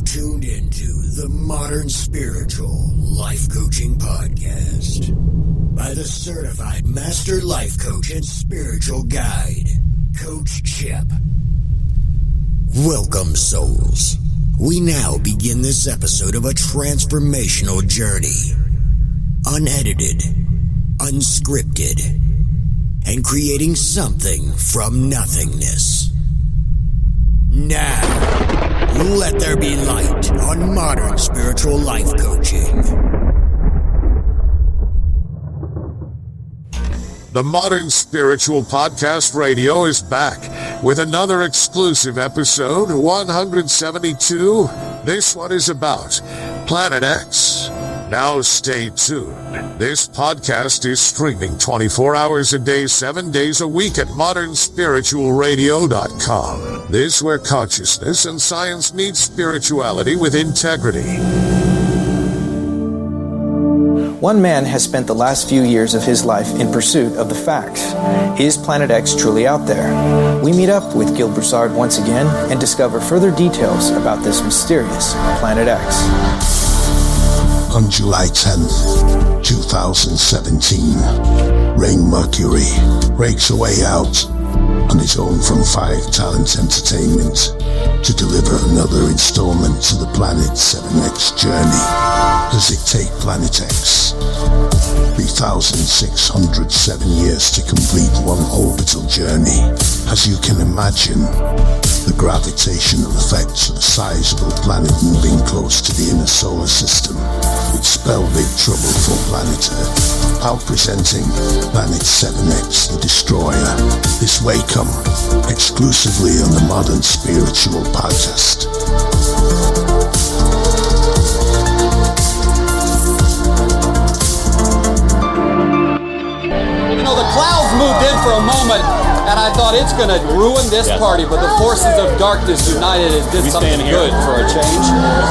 tuned into the Modern Spiritual Life Coaching Podcast by the certified master life coach and spiritual guide, Coach Chip. Welcome, souls. We now begin this episode of a transformational journey. Unedited, unscripted, and creating something from nothingness. Now, let there be light on Modern Spiritual Life Coaching. The Modern Spiritual Podcast Radio is back with another exclusive episode, 172. This one is about Planet X. Now stay tuned. This podcast is streaming 24 hours a day, 7 days a week at modernspiritualradio.com. This where consciousness and science meet spirituality with integrity. One man has spent the last few years of his life in pursuit of the facts. Is Planet X truly out there? We meet up with Gil Broussard once again and discover further details about this mysterious Planet X. On July 10th, 2017, Ray Mercury breaks a way out on his own from Five Talent Entertainment to deliver another installment to the Planet 7X journey. Does it take Planet X 3,607 years to complete one orbital journey? As you can imagine, the gravitational effects of a sizable planet moving close to the inner solar system would spell big trouble for planet Earth. Out presenting Planet 7X, the Destroyer, this way come exclusively on the Modern Spiritual Podcast. You know, the clouds moved in for a moment, and I thought it's going to ruin this party, but the forces of darkness united and did something good for a change.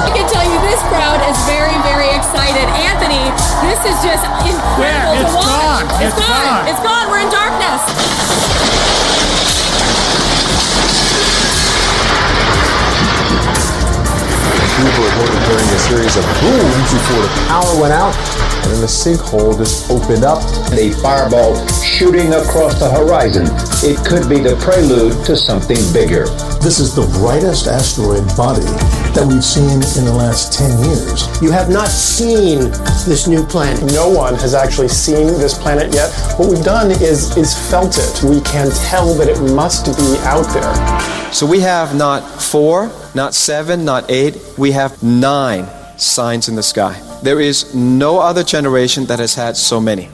I can tell you this crowd is very, very excited. Anthony, this is just incredible to watch. It's gone. It's gone. We're in darkness. People reported hearing a series of booms before the power went out, and then the sinkhole just opened up. A fireball shooting across the horizon. It could be the prelude to something bigger. This is the brightest asteroid body that we've seen in the last 10 years. You have not seen this new planet. No one has actually seen this planet yet. What we've done is felt it. We can tell that it must be out there. So we have not 4, not 7, not 8, we have 9 signs in the sky. There is no other generation that has had so many.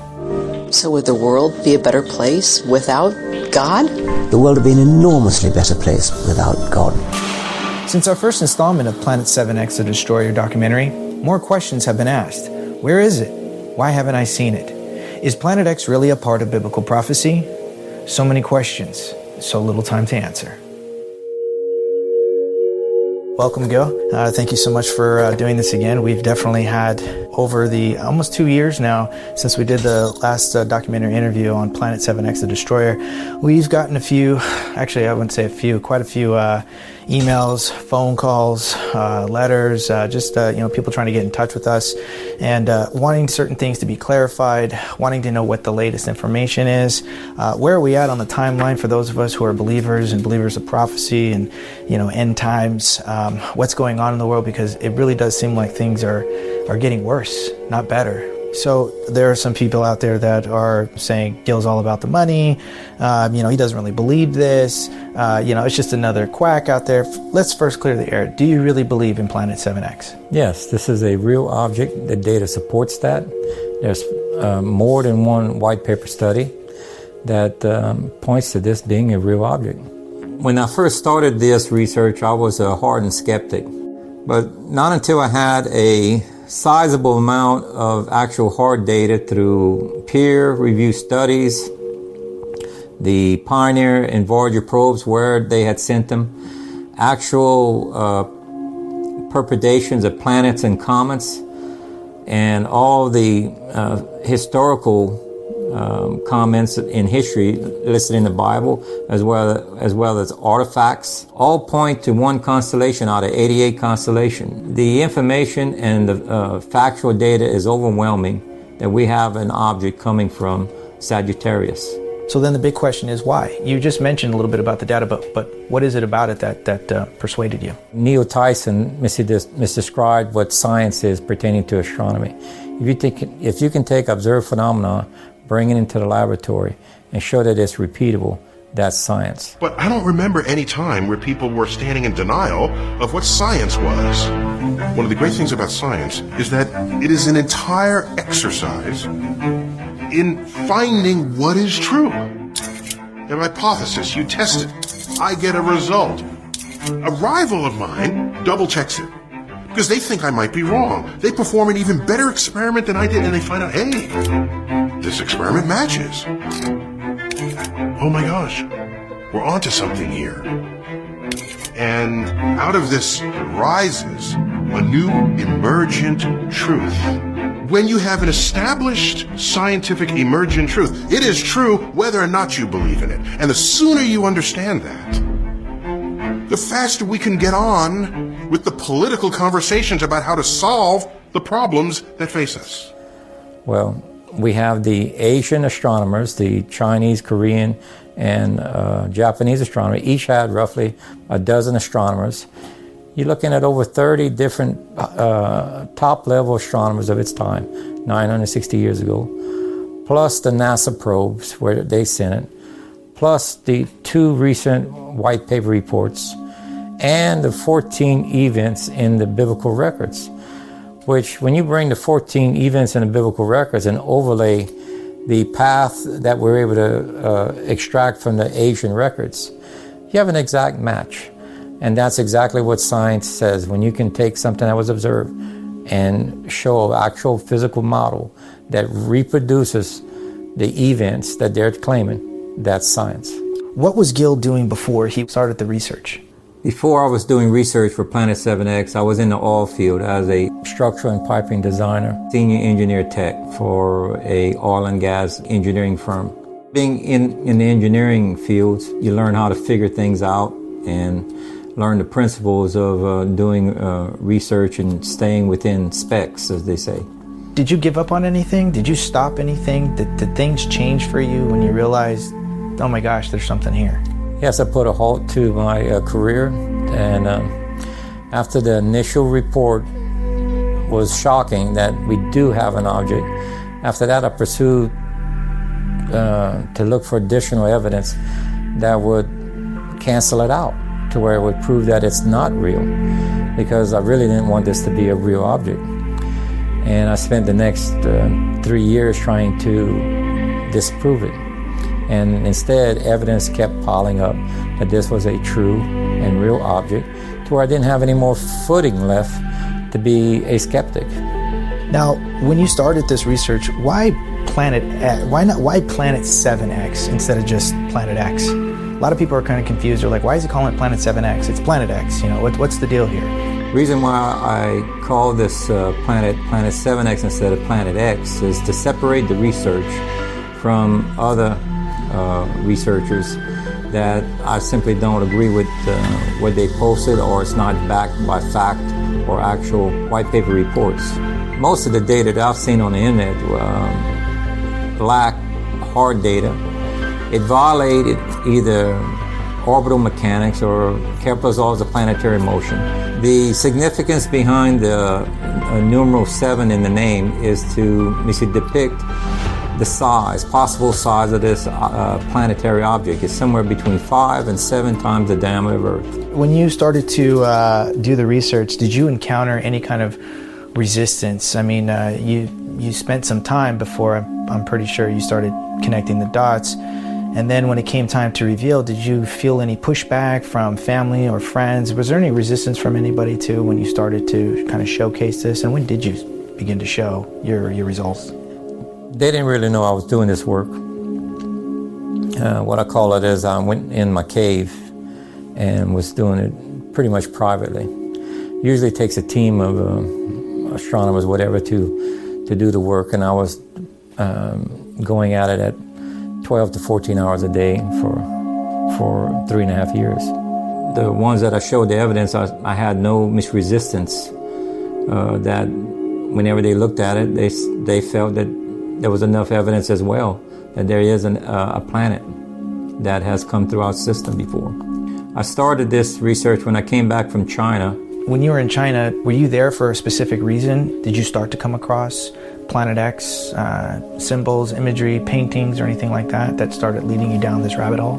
So would the world be a better place without God? The world would be an enormously better place without God. Since our first installment of Planet 7X, the Destroyer documentary, more questions have been asked. Where is it? Why haven't I seen it? Is Planet X really a part of biblical prophecy? So many questions, so little time to answer. Welcome, Gil. Thank you so much for doing this again. We've definitely had, over the almost 2 years now, since we did the last documentary interview on Planet 7X, the Destroyer, we've gotten a few, actually I wouldn't say a few, quite a few emails, phone calls, letters, people trying to get in touch with us and wanting certain things to be clarified, wanting to know what the latest information is. Where are we at on the timeline for those of us who are believers and believers of prophecy and, end times? What's going on in the world, because it really does seem like things are getting worse, not better. So there are some people out there that are saying Gil's all about the money. He doesn't really believe this. It's just another quack out there. Let's first clear the air. Do you really believe in Planet 7X? Yes, this is a real object. The data supports that. There's more than one white paper study that points to this being a real object. When I first started this research, I was a hardened skeptic. But not until I had a sizable amount of actual hard data through peer-reviewed studies, the Pioneer and Voyager probes where they had sent them, actual perturbations of planets and comets, and all the historical comments in history listed in the Bible, as well as artifacts, all point to one constellation out of 88 constellations. The information and the factual data is overwhelming that we have an object coming from Sagittarius. So then the big question is why? You just mentioned a little bit about the data, but what is it about it that persuaded you? Neil Tyson misdescribed what science is pertaining to astronomy. If you can take observed phenomena, bring it into the laboratory, and show that it's repeatable, that's science. But I don't remember any time where people were standing in denial of what science was. One of the great things about science is that it is an entire exercise in finding what is true. An hypothesis, you test it. I get a result. A rival of mine double checks it because they think I might be wrong. They perform an even better experiment than I did, and they find out, hey, this experiment matches. Oh my gosh, we're onto something here. And out of this rises a new emergent truth. When you have an established scientific emergent truth, it is true whether or not you believe in it. And the sooner you understand that, the faster we can get on with the political conversations about how to solve the problems that face us. Well, we have the Asian astronomers, the Chinese, Korean, and Japanese astronomers. Each had roughly a dozen astronomers. You're looking at over 30 different top-level astronomers of its time, 960 years ago, plus the NASA probes where they sent it, plus the 2 recent white paper reports, and the 14 events in the biblical records, which when you bring the 14 events in the biblical records and overlay the path that we're able to extract from the Asian records, you have an exact match. And that's exactly what science says. When you can take something that was observed and show an actual physical model that reproduces the events that they're claiming, that's science. What was Gil doing before he started the research? Before I was doing research for Planet 7X, I was in the oil field as a structural and piping designer, senior engineer tech for a oil and gas engineering firm. Being in the engineering fields, you learn how to figure things out and learn the principles of doing research and staying within specs, as they say. Did you give up on anything? Did you stop anything? Did things change for you when you realized, oh my gosh, there's something here? Yes, I put a halt to my career, and after the initial report was shocking that we do have an object, after that I pursued to look for additional evidence that would cancel it out, to where it would prove that it's not real, because I really didn't want this to be a real object. And I spent the next 3 years trying to disprove it. And instead, evidence kept piling up that this was a true and real object, to where I didn't have any more footing left to be a skeptic. Now, when you started this research, why Planet 7X instead of just Planet X? A lot of people are kind of confused. They're like, why is he calling it Planet 7X? It's Planet X. You know, what's the deal here? The reason why I call this Planet 7X instead of Planet X is to separate the research from other researchers that I simply don't agree with what they posted, or it's not backed by fact or actual white paper reports. Most of the data that I've seen on the internet lack hard data. It violated either orbital mechanics or Kepler's laws of planetary motion. The significance behind the numeral 7 in the name is to depict the possible size of this planetary object. Is somewhere between 5 and 7 times the diameter of Earth. When you started to do the research, did you encounter any kind of resistance? I mean, you spent some time before, I'm pretty sure you started connecting the dots. And then when it came time to reveal, did you feel any pushback from family or friends? Was there any resistance from anybody too when you started to kind of showcase this? And when did you begin to show your results? They didn't really know I was doing this work. What I call it is I went in my cave and was doing it pretty much privately. Usually it takes a team of astronomers, whatever, to do the work, and I was going at it at 12 to 14 hours a day for 3.5 years. The ones that I showed the evidence, I had no misresistance. That whenever they looked at it, they felt that there was enough evidence as well that there is a planet that has come through our system before. I started this research when I came back from China. When you were in China, were you there for a specific reason? Did you start to come across Planet X symbols, imagery, paintings, or anything like that started leading you down this rabbit hole?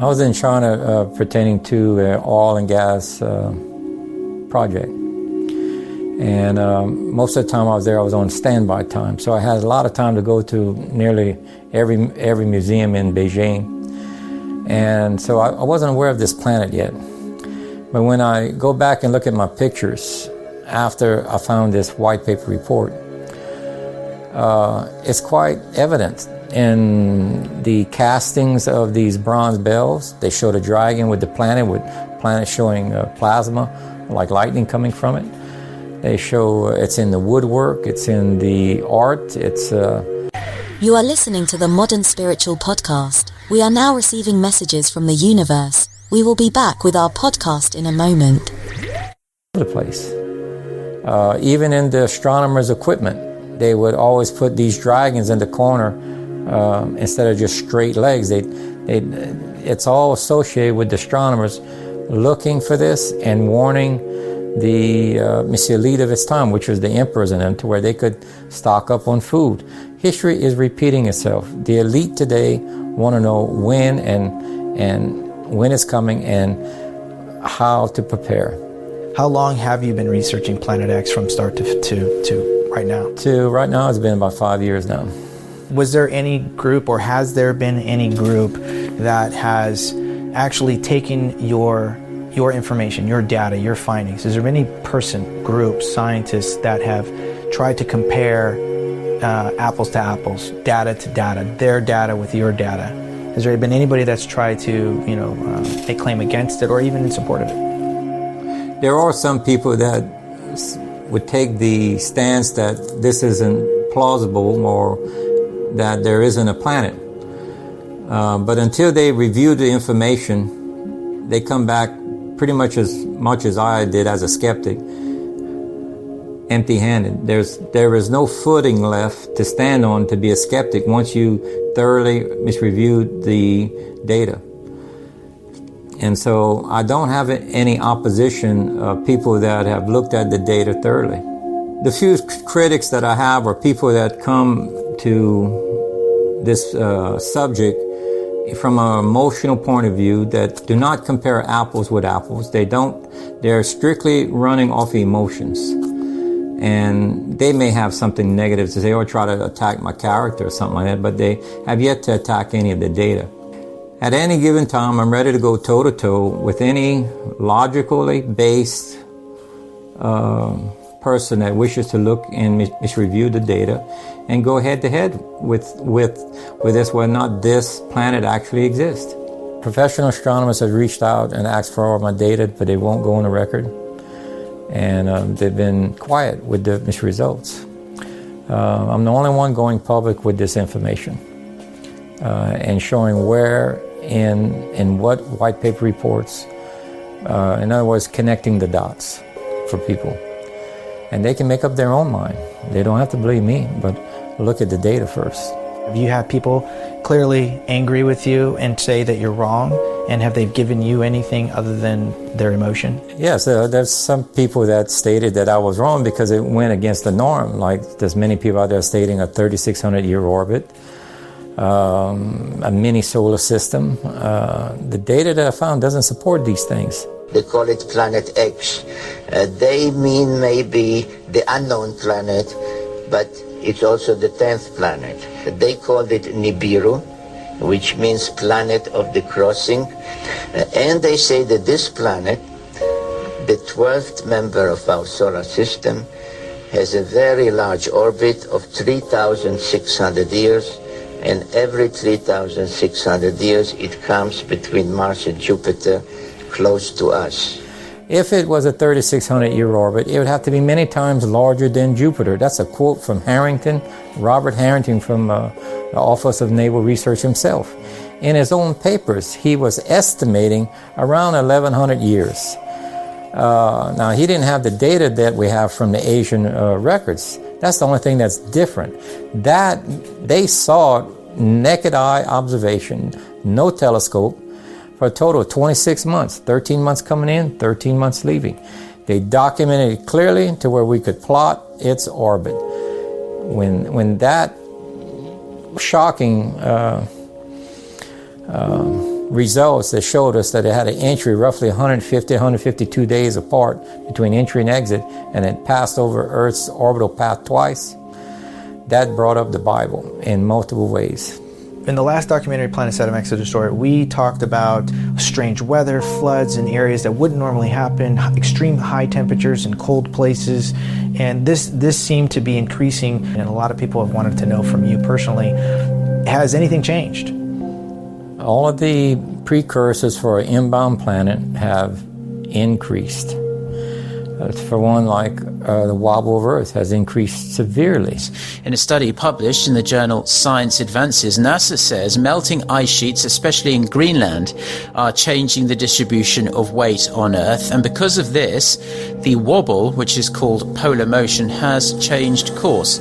I was in China pertaining to an oil and gas project. And most of the time I was there, I was on standby time. So I had a lot of time to go to nearly every museum in Beijing. And so I wasn't aware of this planet yet. But when I go back and look at my pictures after I found this white paper report, it's quite evident in the castings of these bronze bells. They showed a dragon with the planet showing plasma, like lightning coming from it. They show it's in the woodwork, it's in the art, it's... You are listening to the Modern Spiritual Podcast. We are now receiving messages from the universe. We will be back with our podcast in a moment. The place. Even in the astronomers' equipment, they would always put these dragons in the corner instead of just straight legs. It's all associated with the astronomers looking for this and warning the Monsieur elite of its time, which was the emperors and them, to where they could stock up on food. History is repeating itself. The elite today want to know when and when it's coming and how to prepare. How long have you been researching Planet X from start to right now? To right now, it's been about 5 years now. Was there any group, or has there been any group that has actually taken your information, your data, your findings? Has there been any person, group, scientists that have tried to compare apples to apples, data to data, their data with your data? Has there been anybody that's tried to, make claim against it or even in support of it? There are some people that would take the stance that this isn't plausible or that there isn't a planet. But until they review the information, they come back pretty much as I did as a skeptic, empty-handed. There is no footing left to stand on to be a skeptic once you thoroughly misreviewed the data. And so I don't have any opposition of people that have looked at the data thoroughly. The few critics that I have are people that come to this subject from an emotional point of view that do not compare apples with apples. They're strictly running off emotions. And they may have something negative to say or try to attack my character or something like that, but they have yet to attack any of the data. At any given time, I'm ready to go toe-to-toe with any logically based person that wishes to look and misreview the data and go head-to-head with this, whether or not this planet actually exists. Professional astronomers have reached out and asked for all my data, but they won't go on the record. And they've been quiet with the results. I'm the only one going public with this information and showing where in what white paper reports, in other words, connecting the dots for people. And they can make up their own mind. They don't have to believe me, but look at the data first. Have you had people clearly angry with you and say that you're wrong? And have they given you anything other than their emotion? Yes, there's some people that stated that I was wrong because it went against the norm. Like there's many people out there stating a 3,600-year orbit, a mini solar system. The data that I found doesn't support these things. They call it Planet X. They mean maybe the unknown planet, but it's also the 10th planet. They called it Nibiru, which means planet of the crossing. And they say that this planet, the 12th member of our solar system, has a very large orbit of 3,600 years, and every 3,600 years it comes between Mars and Jupiter, close to us. If it was a 3,600-year orbit, it would have to be many times larger than Jupiter. That's a quote from Harrington, Robert Harrington from the Office of Naval Research himself. In his own papers, he was estimating around 1,100 years. Now, he didn't have the data that we have from the Asian records. That's the only thing that's different. That they saw naked eye observation, no telescope, for a total of 26 months, 13 months coming in, 13 months leaving. They documented it clearly to where we could plot its orbit. When that shocking results that showed us that it had an entry roughly 152 days apart between entry and exit, and it passed over Earth's orbital path twice, that brought up the Bible in multiple ways. In the last documentary, Planet 7X, The Destroyer, we talked about strange weather, floods in areas that wouldn't normally happen, extreme high temperatures in cold places, and this seemed to be increasing, and a lot of people have wanted to know from you personally, has anything changed? All of the precursors for an inbound planet have increased. For one, like the wobble of Earth has increased severely. In a study published in the journal Science Advances, NASA says melting ice sheets, especially in Greenland, are changing the distribution of weight on Earth. And because of this, the wobble, which is called polar motion, has changed course.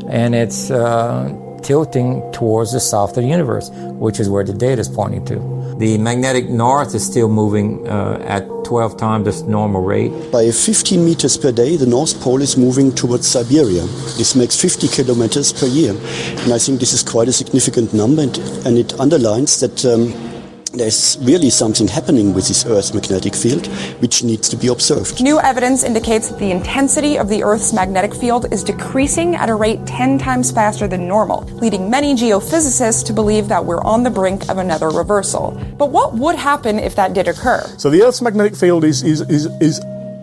And it's tilting towards the south of the universe, which is where the data is pointing to. The magnetic north is still moving at 12 times the normal rate. By 15 meters per day, the North Pole is moving towards Siberia. This makes 50 kilometers per year. And I think this is quite a significant number, and it underlines that there's really something happening with this Earth's magnetic field, which needs to be observed. New evidence indicates that the intensity of the Earth's magnetic field is decreasing at a rate 10 times faster than normal, leading many geophysicists to believe that we're on the brink of another reversal. But what would happen if that did occur? So the Earth's magnetic field is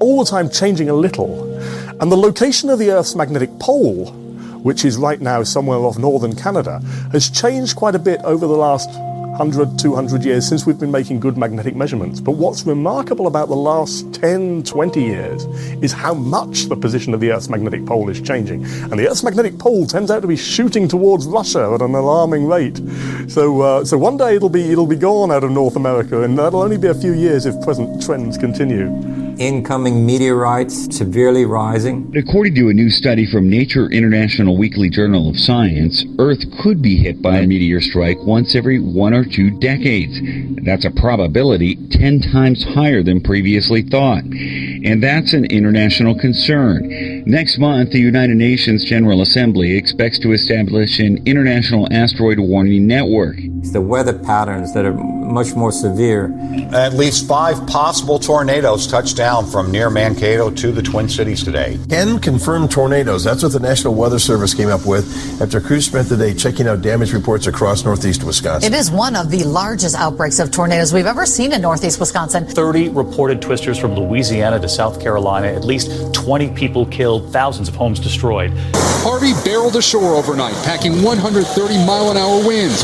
all the time changing a little. And the location of the Earth's magnetic pole, which is right now somewhere off northern Canada, has changed quite a bit over the last 100, 200 years since we've been making good magnetic measurements. But what's remarkable about the last 10, 20 years is how much the position of the Earth's magnetic pole is changing. And the Earth's magnetic pole turns out to be shooting towards Russia at an alarming rate. So one day it'll be gone out of North America, and that'll only be a few years if present trends continue. Incoming meteorites severely rising. According to a new study from Nature International Weekly Journal of Science, Earth could be hit by a meteor strike once every 1 or 2 decades. That's a probability 10 times higher than previously thought. And that's an international concern. Next month, the United Nations General Assembly expects to establish an international asteroid warning network. It's the weather patterns that are much more severe. At least 5 possible tornadoes touched down from near Mankato to the Twin Cities today. 10 confirmed tornadoes. That's what the National Weather Service came up with after crews spent the day checking out damage reports across northeast Wisconsin. It is one of the largest outbreaks of tornadoes we've ever seen in northeast Wisconsin. 30 reported twisters from Louisiana to South Carolina. At least 20 people killed, thousands of homes destroyed. Harvey barreled ashore overnight, packing 130-mile-an-hour winds,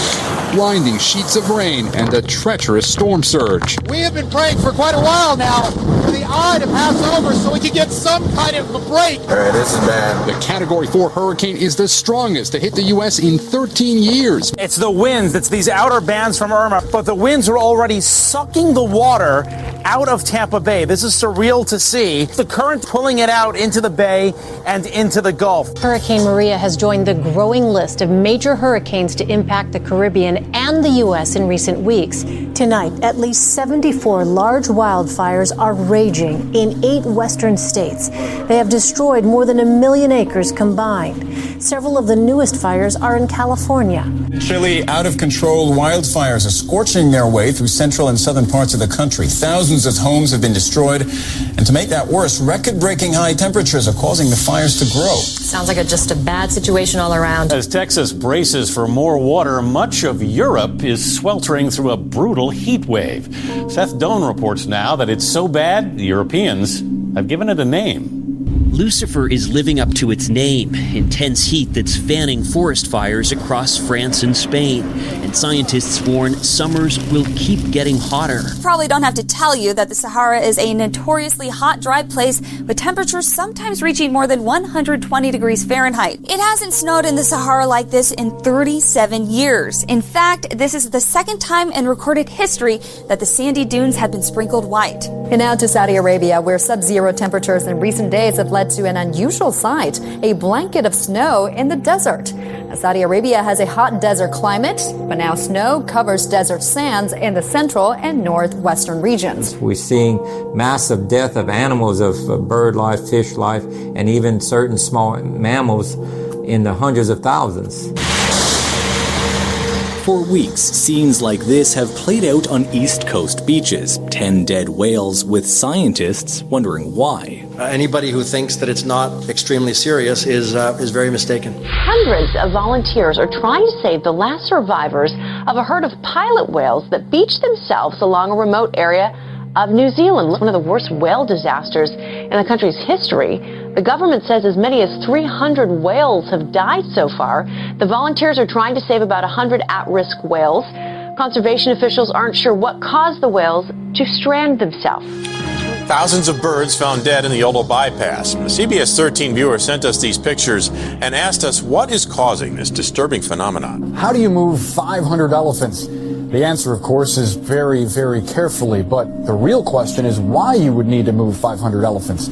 blinding sheets of rain, and a treacherous storm surge. We have been praying for quite a while now for the eye to pass over so we can get some kind of a break. All right, this is bad. The Category 4 hurricane is the strongest to hit the U.S. in 13 years. It's the winds. It's these outer bands from Irma. But the winds are already sucking the water out of Tampa Bay. This is surreal to see. The current pulling it out into the bay and into the Gulf. Hurricane Maria has joined the growing list of major hurricanes to impact the Caribbean and the U.S. in recent weeks. Tonight, at least 74 large wildfires are raging in 8 western states. They have destroyed more than 1 million acres combined. Several of the newest fires are in California. Chile, out of control wildfires are scorching their way through central and southern parts of the country. Thousands of homes have been destroyed. And to make that worse, record-breaking high temperatures are causing the fires to grow. Sounds like just a bad situation all around. As Texas braces for more water, much of Europe is sweltering through a brutal heat wave. Seth Doan reports now that it's so bad, the Europeans have given it a name. Lucifer is living up to its name, intense heat that's fanning forest fires across France and Spain. And scientists warn summers will keep getting hotter. Probably don't have to tell you that the Sahara is a notoriously hot, dry place with temperatures sometimes reaching more than 120 degrees Fahrenheit. It hasn't snowed in the Sahara like this in 37 years. In fact, this is the second time in recorded history that the sandy dunes have been sprinkled white. And now to Saudi Arabia, where sub-zero temperatures in recent days have led to an unusual sight, a blanket of snow in the desert. Saudi Arabia has a hot desert climate, but now snow covers desert sands in the central and northwestern regions. We're seeing massive death of animals, of bird life, fish life, and even certain small mammals in the hundreds of thousands. For weeks, scenes like this have played out on East Coast beaches. 10 dead whales, with scientists wondering why. Anybody who thinks that it's not extremely serious is very mistaken. Hundreds of volunteers are trying to save the last survivors of a herd of pilot whales that beached themselves along a remote area of New Zealand, one of the worst whale disasters in the country's history. The government says as many as 300 whales have died so far. The volunteers are trying to save about 100 at-risk whales. Conservation officials aren't sure what caused the whales to strand themselves. Thousands of birds found dead in the Yolo bypass. A CBS 13 viewer sent us these pictures and asked us what is causing this disturbing phenomenon. How do you move 500 elephants? The answer, of course, is very, very carefully, but the real question is why you would need to move 500 elephants.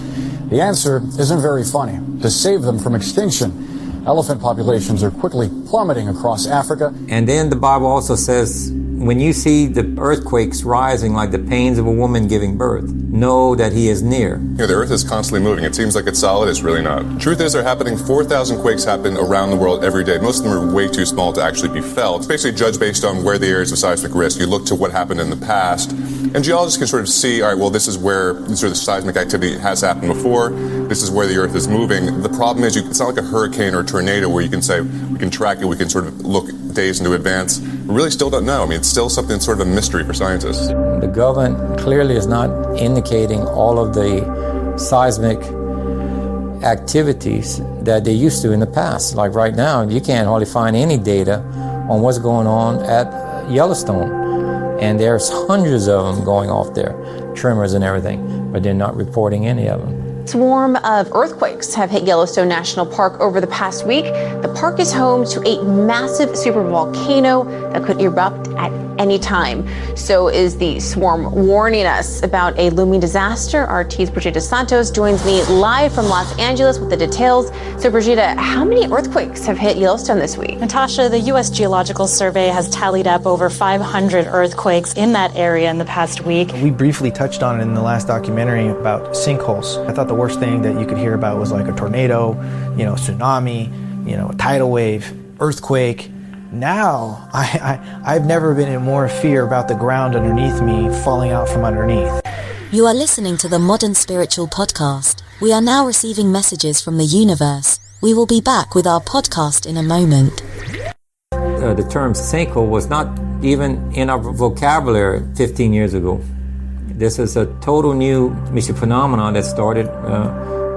The answer isn't very funny. To save them from extinction, elephant populations are quickly plummeting across Africa. And then the Bible also says, when you see the earthquakes rising like the pains of a woman giving birth, know that he is near. The earth is constantly moving. It seems like it's solid. It's really not. Truth is, they're happening. 4,000 quakes happen around the world every day. Most of them are way too small to actually be felt. It's basically judged based on where the areas of seismic risk. You look to what happened in the past, and geologists can sort of see, all right, well, this is where sort of the seismic activity has happened before. This is where the earth is moving. The problem is, it's not like a hurricane or a tornado where you can say, we can track it, we can sort of look days into advance. We really still don't know. I mean, it's still something sort of a mystery for scientists. The government clearly is not indicating all of the seismic activities that they used to in the past. Like right now, you can't hardly find any data on what's going on at Yellowstone. And there's hundreds of them going off there, tremors and everything, but they're not reporting any of them. A swarm of earthquakes have hit Yellowstone National Park over the past week. The park is home to a massive supervolcano that could erupt at any time. So is the swarm warning us about a looming disaster. RT's Brigida Santos joins me live from Los Angeles with the details. So Brigida, how many earthquakes have hit Yellowstone this week? Natasha, the U.S. Geological Survey has tallied up over 500 earthquakes in that area in the past week. We briefly touched on it in the last documentary about sinkholes. I thought the worst thing that you could hear about was like a tornado, tsunami, a tidal wave, earthquake. Now, I've never been in more fear about the ground underneath me falling out from underneath. You are listening to the Modern Spiritual Podcast. We are now receiving messages from the universe. We will be back with our podcast in a moment. The term sinkhole was not even in our vocabulary 15 years ago. This is a total new phenomenon that started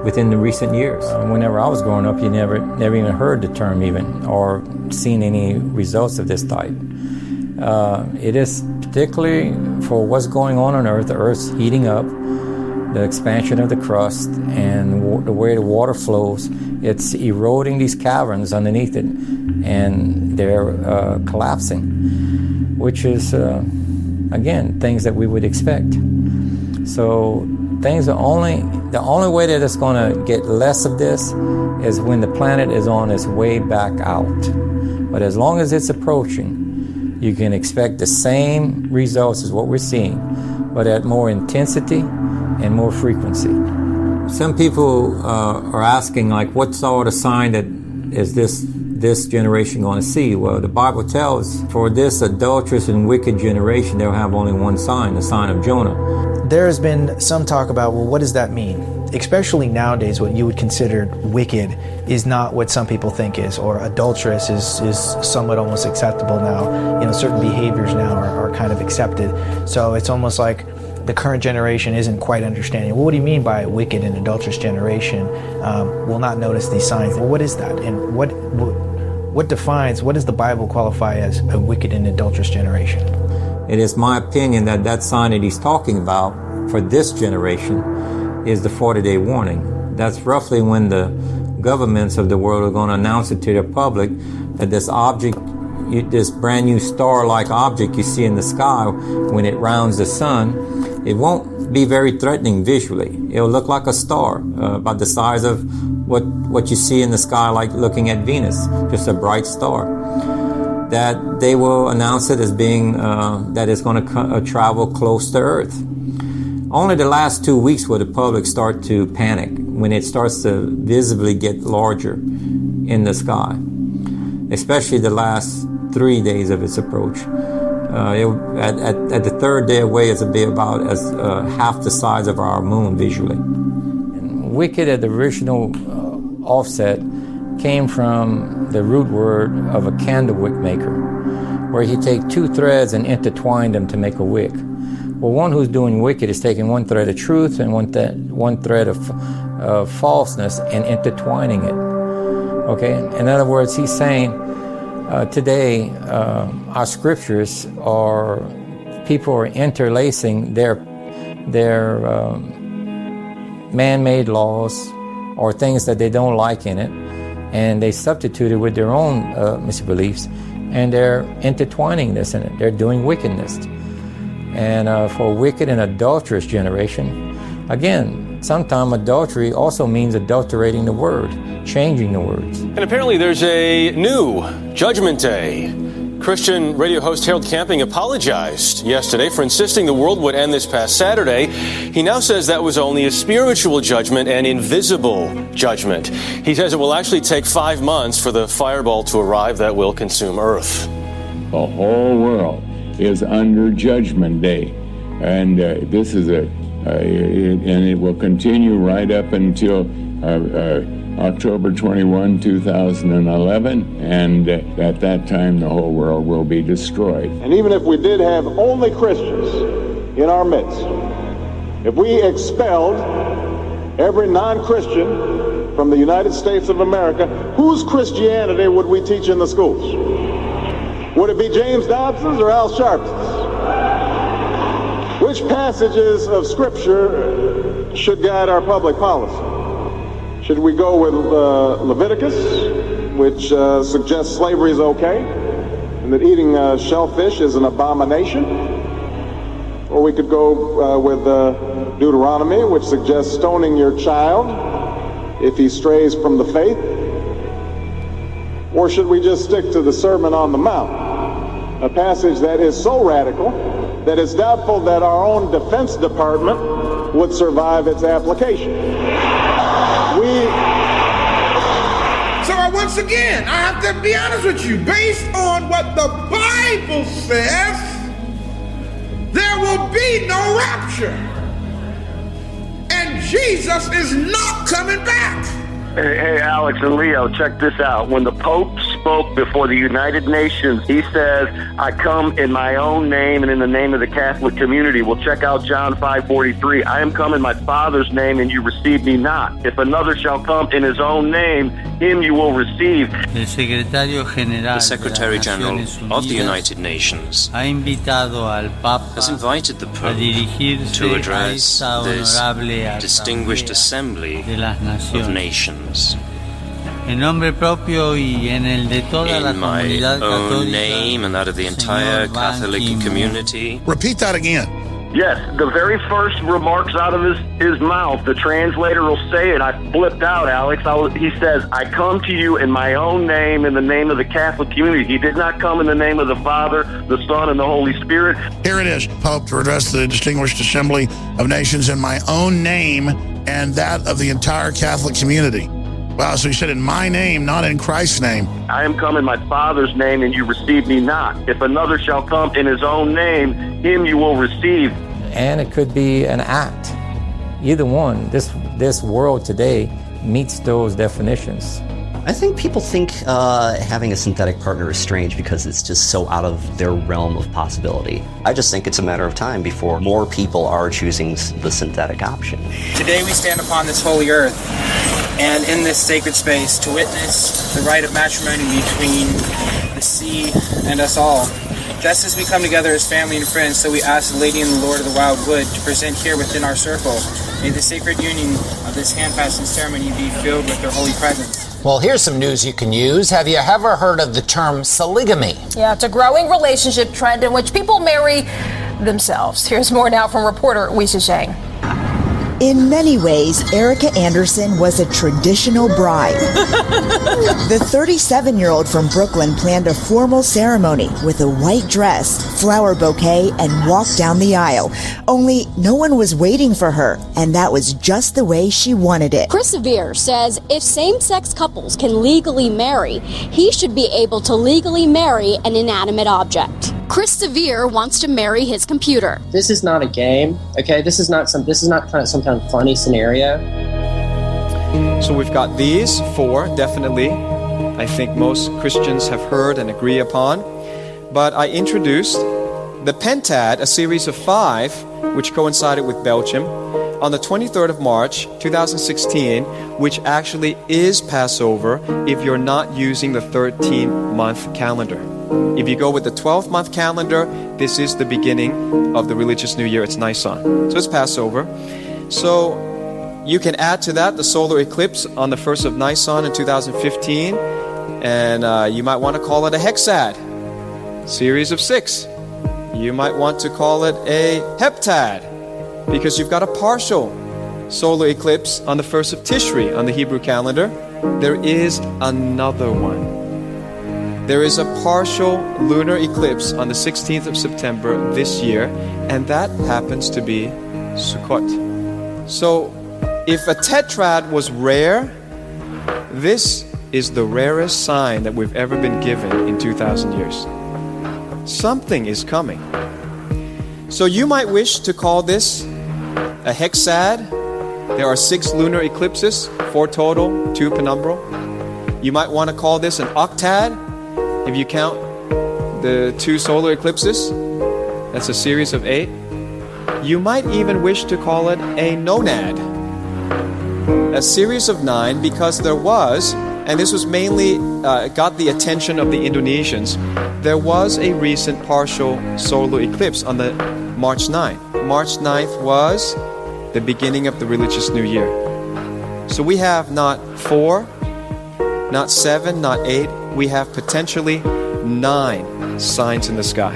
within the recent years. Whenever I was growing up, you never even heard the term even, or seen any results of this type. It is particularly for what's going on Earth. The Earth's heating up, the expansion of the crust, and the way the water flows. It's eroding these caverns underneath it, and they're collapsing, which is, again, things that we would expect. So the only way that it's going to get less of this is when the planet is on its way back out. But as long as it's approaching, you can expect the same results as what we're seeing, but at more intensity and more frequency. Some people are asking, like, what sort of sign that is this generation going to see? Well, the Bible tells, for this adulterous and wicked generation, they'll have only one sign, the sign of Jonah. There has been some talk about, well, what does that mean? Especially nowadays, what you would consider wicked is not what some people think is, or adulterous is somewhat almost acceptable now. Certain behaviors now are kind of accepted. So it's almost like the current generation isn't quite understanding. Well, what do you mean by wicked and adulterous generation will not notice these signs? Well, what is that? And what does the Bible qualify as a wicked and adulterous generation? It is my opinion that that sign that he's talking about for this generation is the 40-day warning. That's roughly when the governments of the world are going to announce it to the public that this object, this brand new star-like object you see in the sky when it rounds the sun, it won't be very threatening visually. It'll look like a star, about the size of what you see in the sky, like looking at Venus, just a bright star. That they will announce it as being that it's going to travel close to Earth. Only the last 2 weeks will the public start to panic when it starts to visibly get larger in the sky, especially the last 3 days of its approach. At the third day away, it'll be about as half the size of our moon visually. And wicked at the original offset came from the root word of a candlewick maker, where he take two threads and intertwine them to make a wick. Well, one who's doing wicked is taking one thread of truth and one thread of falseness and intertwining it. Okay? In other words, he's saying today our scriptures are, people are interlacing their man-made laws or things that they don't like in it, and they substitute it with their own misbeliefs, and they're intertwining this in it. They're doing wickedness. And for wicked and adulterous generation, again, sometimes adultery also means adulterating the word, changing the words. And apparently there's a new Judgment Day. Christian radio host Harold Camping apologized yesterday for insisting the world would end this past Saturday. He now says that was only a spiritual judgment, an invisible judgment. He says it will actually take 5 months for the fireball to arrive that will consume Earth. The whole world is under Judgment Day, and this is and it will continue right up until October 21, 2011, and at that time the whole world will be destroyed. And even if we did have only Christians in our midst, if we expelled every non-Christian from the United States of America, whose Christianity would we teach in the schools? Would it be James Dobson's or Al Sharpton's? Which passages of Scripture should guide our public policy? Should we go with Leviticus, which suggests slavery is okay, and that eating shellfish is an abomination? Or we could go with Deuteronomy, which suggests stoning your child if he strays from the faith? Or should we just stick to the Sermon on the Mount, a passage that is so radical that it's doubtful that our own Defense Department would survive its application? So once again, I have to be honest with you, based on what the Bible says, there will be no rapture. And Jesus is not coming back. Hey, Alex and Leo, check this out. When the Pope spoke before the United Nations, he says, I come in my own name and in the name of the Catholic community. Well, check out John 5:43. I am come in my Father's name and you receive me not. If another shall come in his own name, him you will receive. The Secretary General of the United Nations has invited the Pope to address this distinguished assembly of nations. In my own name and that of the entire Catholic community. Repeat that again. Yes, the very first remarks out of his mouth, the translator will say it. I flipped out, Alex. He says, I come to you in my own name, in the name of the Catholic community. He did not come in the name of the Father, the Son, and the Holy Spirit. Here it is, Pope, to address the distinguished assembly of nations in my own name and that of the entire Catholic community. Wow, so he said in my name, not in Christ's name. I am come in my Father's name, and you receive me not. If another shall come in his own name, him you will receive. And it could be an act. Either one. This world today meets those definitions. I think people think having a synthetic partner is strange because it's just so out of their realm of possibility. I just think it's a matter of time before more people are choosing the synthetic option. Today we stand upon this holy earth and in this sacred space to witness the rite of matrimony between the sea and us all. Just as we come together as family and friends, so we ask the Lady and the Lord of the Wild Wood to present here within our circle. May the sacred union of this hand-passing ceremony be filled with their holy presence. Well, here's some news you can use. Have you ever heard of the term polygamy? Yeah, it's a growing relationship trend in which people marry themselves. Here's more now from reporter Weisha Zhang. In many ways, Erica Anderson was a traditional bride. The 37-year-old from Brooklyn planned a formal ceremony with a white dress, flower bouquet, and walk down the aisle. Only no one was waiting for her, and that was just the way she wanted it. Chris Severe says if same-sex couples can legally marry, he should be able to legally marry an inanimate object. Chris Severe wants to marry his computer. This is not a game, okay? This is not some kind of funny scenario. So we've got these 4, definitely. I think most Christians have heard and agree upon. But I introduced the Pentad, a series of 5, which coincided with Belgium, on the 23rd of March, 2016, which actually is Passover if you're not using the 13-month calendar. If you go with the 12-month calendar, this is the beginning of the religious new year. It's Nisan. So it's Passover. So you can add to that the solar eclipse on the 1st of Nisan in 2015. And you might want to call it a hexad, series of 6. You might want to call it a heptad, because you've got a partial solar eclipse on the 1st of Tishri on the Hebrew calendar. There is another one. There is a partial lunar eclipse on the 16th of September this year, and that happens to be Sukkot. So, if a tetrad was rare, this is the rarest sign that we've ever been given in 2,000 years. Something is coming. So you might wish to call this a hexad. There are 6 lunar eclipses, 4 total, 2 penumbral. You might want to call this an octad. If you count the 2 solar eclipses, that's a series of 8. You might even wish to call it a nonad, a series of 9, because there was, and this was mainly got the attention of the Indonesians, there was a recent partial solar eclipse on the March 9th. March 9th was the beginning of the religious new year. So we have not 4, not 7, not 8, we have potentially 9 signs in the sky.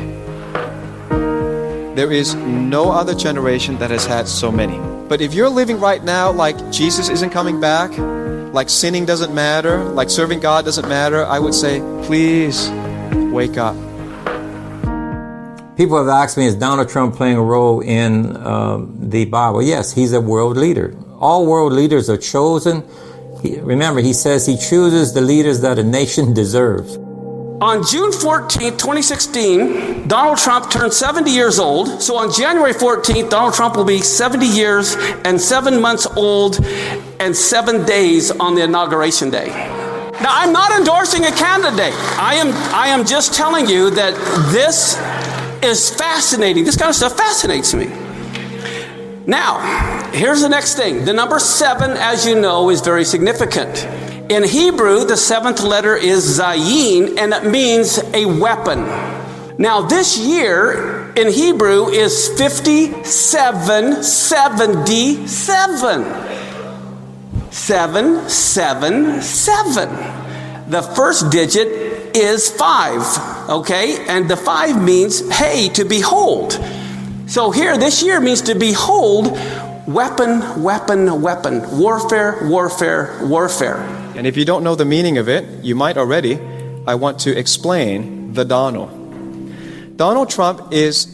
There is no other generation that has had so many. But if you're living right now like Jesus isn't coming back, like sinning doesn't matter, like serving God doesn't matter, I would say, please wake up. People have asked me, is Donald Trump playing a role in the Bible? Yes, he's a world leader. All world leaders are chosen. Remember, he says he chooses the leaders that a nation deserves. On June 14th, 2016, Donald Trump turned 70 years old. So on January 14th, Donald Trump will be 70 years and 7 months old and 7 days on the inauguration day. Now, I'm not endorsing a candidate. I am just telling you that this is fascinating. This kind of stuff fascinates me. Now, here's the next thing. The number 7, as you know, is very significant. In Hebrew, the 7th letter is Zayin, and it means a weapon. Now, this year in Hebrew is 5777. 777. The first digit is 5, okay? And the 5 means, hey, to behold. So here, this year means to behold, weapon, weapon, weapon, warfare, warfare, warfare. And if you don't know the meaning of it, you might already. I want to explain the Donald. Donald Trump is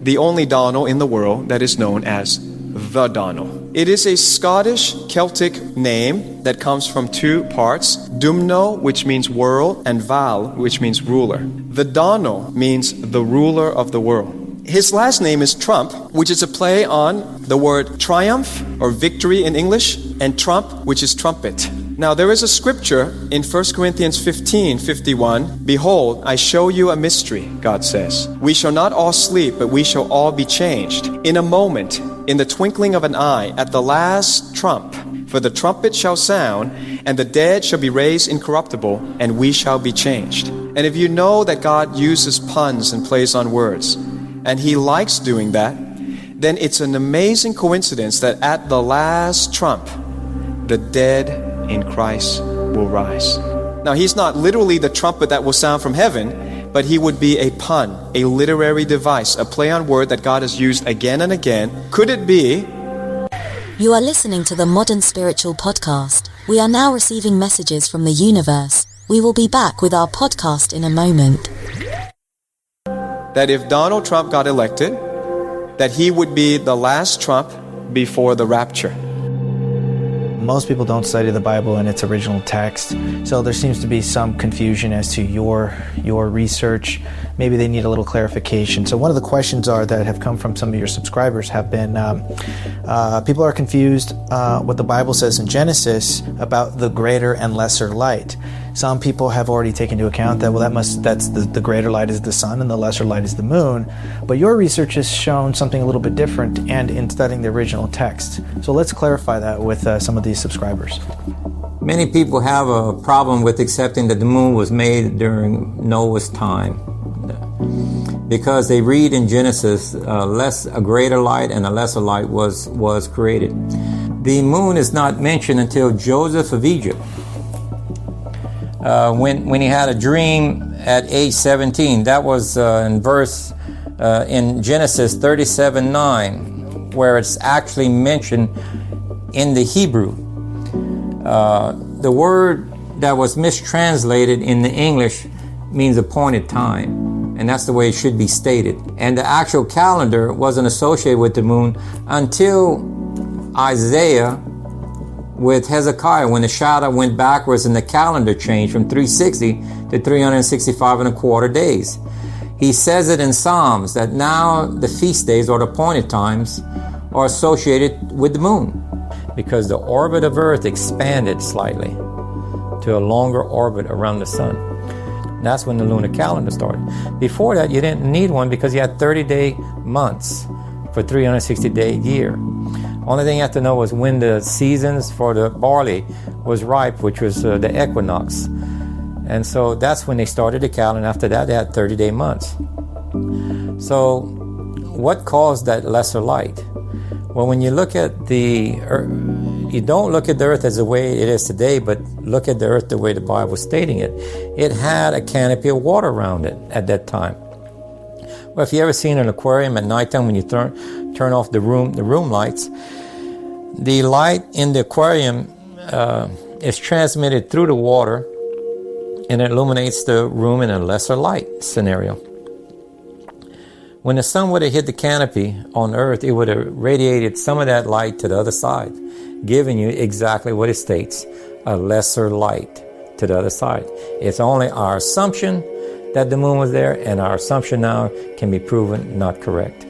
the only Donald in the world that is known as the Donald. It is a Scottish Celtic name that comes from 2 parts, Dumno, which means world, and Val, which means ruler. The Donald means the ruler of the world. His last name is Trump, which is a play on the word triumph or victory in English, and trump, which is trumpet. Now there is a scripture in 1 Corinthians 15:51. Behold, I show you a mystery, God says. We shall not all sleep, but we shall all be changed. In a moment, in the twinkling of an eye, at the last trump. For the trumpet shall sound, and the dead shall be raised incorruptible, and we shall be changed. And if you know that God uses puns and plays on words, and He likes doing that, then it's an amazing coincidence that at the last trump, the dead in Christ will rise. Now, He's not literally the trumpet that will sound from heaven, but He would be a pun, a literary device, a play on word that God has used again and again. Could it be? You are listening to the Modern Spiritual Podcast. We are now receiving messages from the universe. We will be back with our podcast in a moment. That if Donald Trump got elected, that he would be the last Trump before the rapture. Most people don't study the Bible in its original text, so there seems to be some confusion as to your research. Maybe they need a little clarification. So one of the questions that have come from some of your subscribers have been, people are confused what the Bible says in Genesis about the greater and lesser light. Some people have already taken into account that, that's the greater light is the sun and the lesser light is the moon. But your research has shown something a little bit different, and in studying the original text. So let's clarify that with some of these subscribers. Many people have a problem with accepting that the moon was made during Noah's time, because they read in Genesis a greater light and a lesser light was created. The moon is not mentioned until Joseph of Egypt. When he had a dream at age 17, that was in Genesis 37:9, where it's actually mentioned in the Hebrew. The word that was mistranslated in the English means appointed time, and that's the way it should be stated. And the actual calendar wasn't associated with the moon until Isaiah with Hezekiah, when the shadow went backwards and the calendar changed from 360 to 365 and a quarter days. He says it in Psalms that now the feast days or the appointed times are associated with the moon, because the orbit of Earth expanded slightly to a longer orbit around the sun. That's when the lunar calendar started. Before that, you didn't need one because you had 30-day months for 360-day year. Only thing you have to know was when the seasons for the barley was ripe, which was the equinox. And so that's when they started the calendar. After that, they had 30-day months. So what caused that lesser light? Well, when you look at the earth, you don't look at the earth as the way it is today, but look at the earth the way the Bible is stating it. It had a canopy of water around it at that time. Well, if you ever seen an aquarium at nighttime when you turn off the room lights, the light in the aquarium is transmitted through the water, and it illuminates the room in a lesser light scenario. When the sun would have hit the canopy on Earth, it would have radiated some of that light to the other side, giving you exactly what it states, a lesser light to the other side. It's only our assumption that the moon was there, and our assumption now can be proven not correct.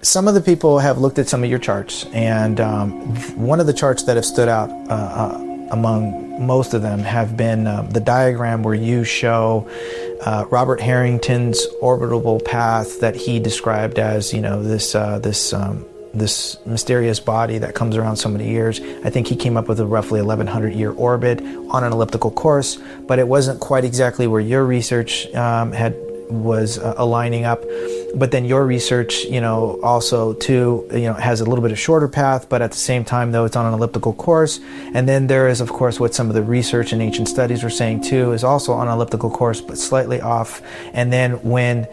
Some of the people have looked at some of your charts, and one of the charts that have stood out among most of them have been the diagram where you show Robert Harrington's orbital path that he described as, this mysterious body that comes around so many years. I think he came up with a roughly 1,100-year orbit on an elliptical course, but it wasn't quite exactly where your research was aligning up. But then your research, also too, has a little bit of shorter path, but at the same time, though, it's on an elliptical course. And then there is, of course, what some of the research and ancient studies were saying too, is also on an elliptical course, but slightly off. And then when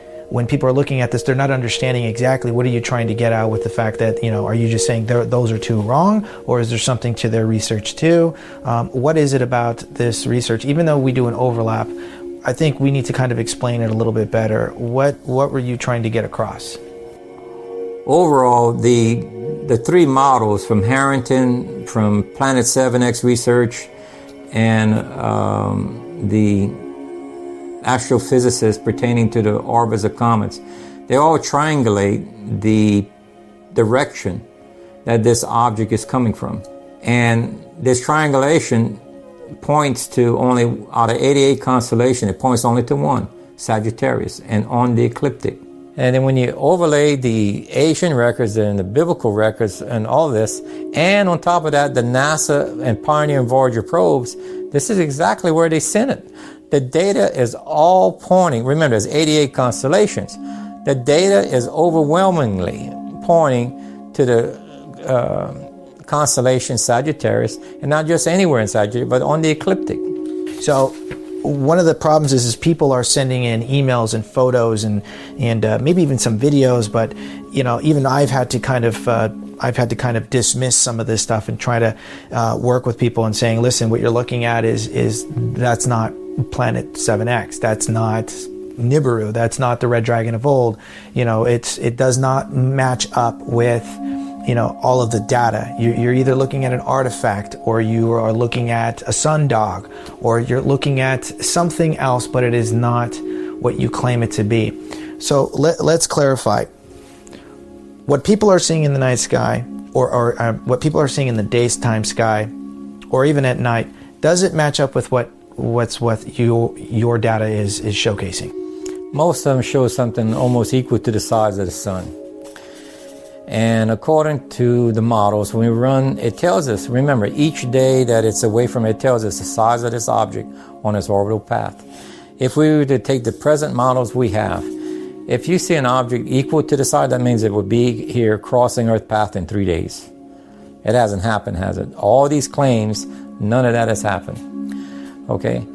people are looking at this, they're not understanding exactly what are you trying to get out with the fact that, are you just saying those are two wrong, or is there something to their research too? What is it about this research? Even though we do an overlap, I think we need to kind of explain it a little bit better. What were you trying to get across? Overall, the three models from Harrington, from Planet 7X research, and the astrophysicists pertaining to the orbits of comets, they all triangulate the direction that this object is coming from. And this triangulation points to only, out of 88 constellations, it points only to one, Sagittarius, and on the ecliptic. And then when you overlay the Asian records and the biblical records and all this, and on top of that, the NASA and Pioneer and Voyager probes, this is exactly where they sent it. The data is all pointing, remember there's 88 constellations. The data is overwhelmingly pointing to the constellation Sagittarius, and not just anywhere in Sagittarius, but on the ecliptic. So one of the problems is people are sending in emails and photos and maybe even some videos, but even I've had to kind of dismiss some of this stuff and try to work with people and saying, listen, what you're looking at is that's not Planet 7X, that's not Nibiru, that's not the Red Dragon of old. It does not match up with all of the data. You're either looking at an artifact, or you are looking at a sundog, or you're looking at something else, but it is not what you claim it to be. So let's clarify. What people are seeing in the night sky, or what people are seeing in the daytime sky, or even at night, does it match up with what your data is showcasing? Most of them show something almost equal to the size of the sun. And according to the models, when we run, it tells us, remember, each day that it's away from it tells us the size of this object on its orbital path. If we were to take the present models we have, if you see an object equal to the size, that means it would be here crossing Earth path in 3 days. It hasn't happened, has it? All these claims, none of that has happened. Okay?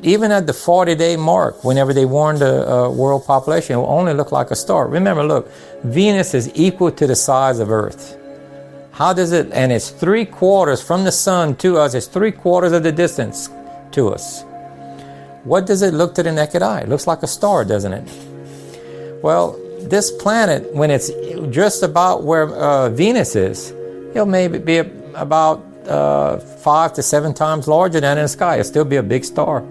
Even at the 40-day mark, whenever they warned the world population, it will only look like a star. Remember, look, Venus is equal to the size of Earth. How does it, and it's 3/4 from the sun to us, it's 3/4 of the distance to us. What does it look to the naked eye? It looks like a star, doesn't it? Well, this planet, when it's just about where Venus is, it'll maybe be about 5 to 7 times larger than in the sky. It'll still be a big star.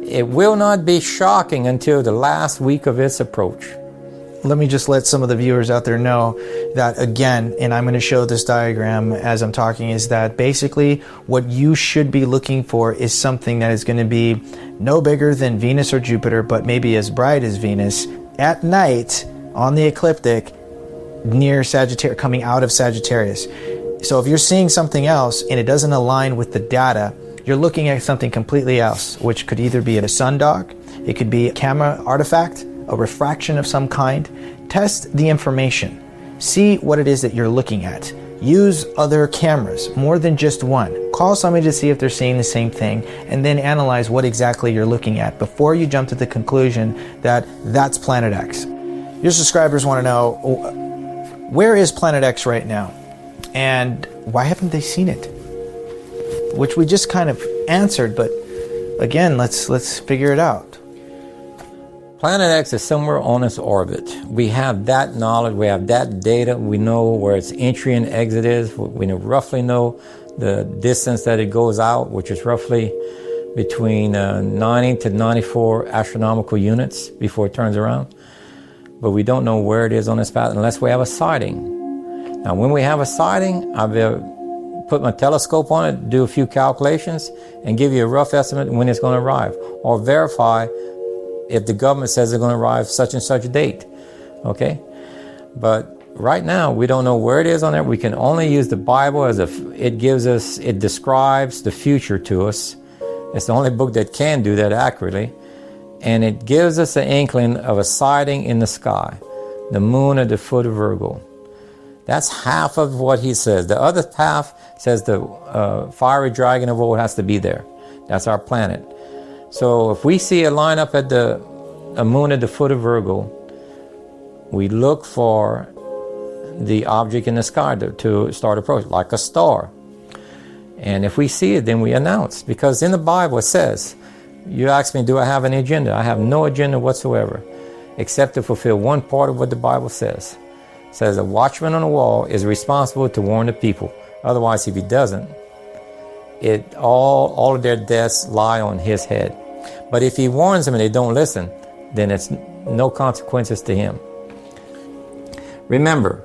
It will not be shocking until the last week of its approach. Let me just let some of the viewers out there know that, again, and I'm going to show this diagram as I'm talking, is that basically what you should be looking for is something that is going to be no bigger than Venus or Jupiter, but maybe as bright as Venus at night on the ecliptic near Sagittarius, coming out of Sagittarius. So if you're seeing something else and it doesn't align with the data, you're looking at something completely else, which could either be at a sundog, it could be a camera artifact, a refraction of some kind. Test the information. See what it is that you're looking at. Use other cameras, more than just one. Call somebody to see if they're seeing the same thing, and then analyze what exactly you're looking at before you jump to the conclusion that that's Planet X. Your subscribers want to know, where is Planet X right now? And why haven't they seen it? Which we just kind of answered, but again, let's figure it out. Planet X is somewhere on its orbit. We have that knowledge, we have that data, we know where its entry and exit is, we roughly know the distance that it goes out, which is roughly between 90 to 94 astronomical units before it turns around. But we don't know where it is on its path unless we have a sighting. Now, when we have a sighting, I'll put my telescope on it, do a few calculations, and give you a rough estimate when it's going to arrive, or verify if the government says they're going to arrive such and such date. Okay? But right now, we don't know where it is on there. We can only use the Bible as it describes the future to us. It's the only book that can do that accurately. And it gives us an inkling of a sighting in the sky, the moon at the foot of Virgo. That's half of what he says. The other half says the fiery dragon of old has to be there. That's our planet. So if we see a line up at a moon at the foot of Virgo, we look for the object in the sky to start approaching, like a star. And if we see it, then we announce. Because in the Bible it says, you ask me, do I have an agenda? I have no agenda whatsoever, except to fulfill one part of what the Bible says. It says a watchman on the wall is responsible to warn the people. Otherwise, if he doesn't, all of their deaths lie on his head. But if he warns them and they don't listen, then it's no consequences to him. Remember,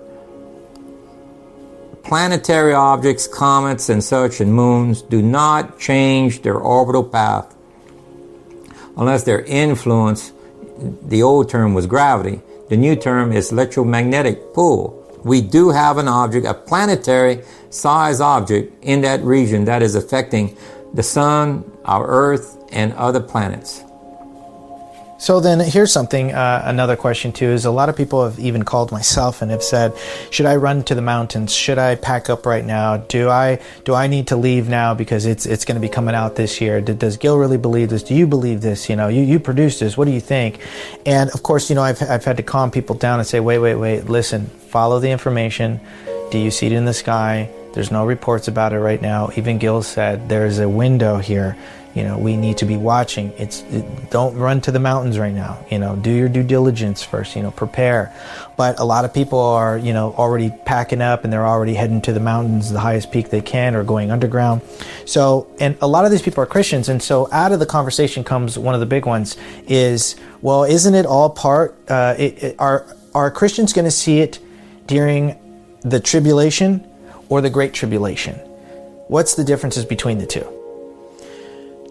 planetary objects, comets and such, and moons do not change their orbital path unless they're influenced. The old term was gravity. The new term is electromagnetic pull. We do have an object, a planetary size object in that region that is affecting the sun, our Earth, and other planets. So then here's something, another question too, is a lot of people have even called myself and have said, should I run to the mountains? Should I pack up right now? Do I need to leave now because it's going to be coming out this year? Does Gil really believe this? Do you believe this? You know, you produced this. What do you think? And of course, you know, I've had to calm people down and say, wait, listen, follow the information. Do you see it in the sky? There's no reports about it right now. Even Gil said there's a window here. You know, we need to be watching. Don't run to the mountains right now. You know, do your due diligence first, you know, prepare. But a lot of people are, you know, already packing up and they're already heading to the mountains, the highest peak they can, or going underground. So, and a lot of these people are Christians. And so out of the conversation comes one of the big ones is, well, isn't it all part, are Christians going to see it during the tribulation or the Great Tribulation? What's the differences between the two?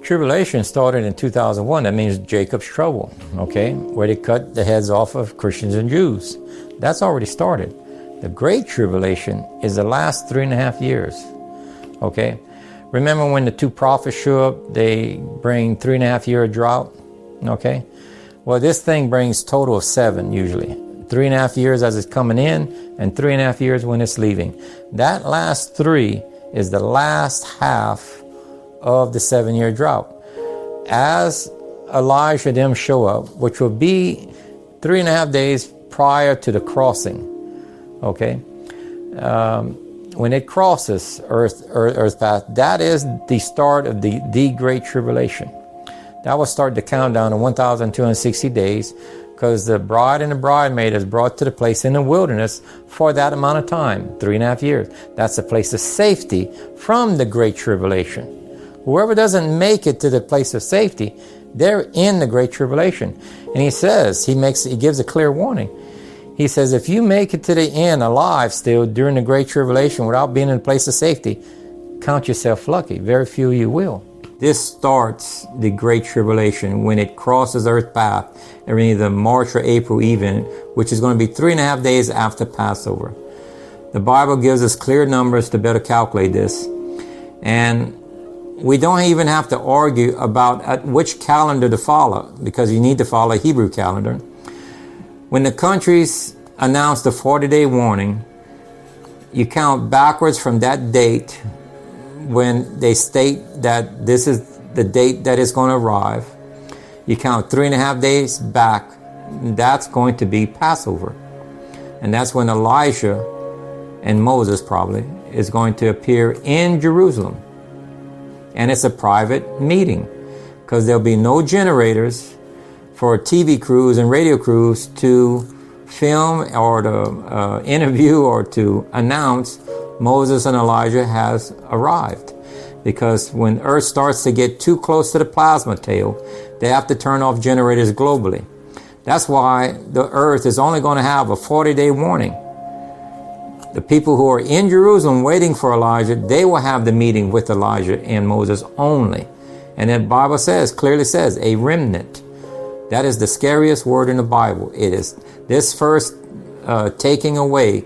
Tribulation started in 2001. That means Jacob's trouble, okay? Where they cut the heads off of Christians and Jews. That's already started. The Great Tribulation is the last 3.5 years, okay? Remember when the two prophets show up, they bring 3.5 year drought, okay? Well, this thing brings total of 7 usually. 3.5 years as it's coming in and 3.5 years when it's leaving. That last 3 is the last half of the 7-year drought. As Elijah them show up, which will be 3.5 days prior to the crossing, okay? When it crosses Earth's path, that is the start of the Great Tribulation. That will start the countdown of 1,260 days, because the bride and the bridemaid is brought to the place in the wilderness for that amount of time, 3.5 years. That's a place of safety from the Great Tribulation. Whoever doesn't make it to the place of safety, they're in the Great Tribulation. And he says, he gives a clear warning. He says, if you make it to the end alive still during the Great Tribulation without being in a place of safety, count yourself lucky. Very few of you will. This starts the Great Tribulation when it crosses Earth's path in either March or April even, which is going to be 3.5 days after Passover. The Bible gives us clear numbers to better calculate this. And we don't even have to argue about which calendar to follow, because you need to follow a Hebrew calendar. When the countries announce the 40-day warning, you count backwards from that date when they state that this is the date that is going to arrive. You count 3.5 days back. That's going to be Passover. And that's when Elijah and Moses probably is going to appear in Jerusalem. And it's a private meeting, because there'll be no generators for TV crews and radio crews to film or to interview or to announce Moses and Elijah has arrived. Because when Earth starts to get too close to the plasma tail, they have to turn off generators globally. That's why the Earth is only going to have a 40-day warning. The people who are in Jerusalem waiting for Elijah, they will have the meeting with Elijah and Moses only. And the Bible clearly says, a remnant. That is the scariest word in the Bible. It is this first taking away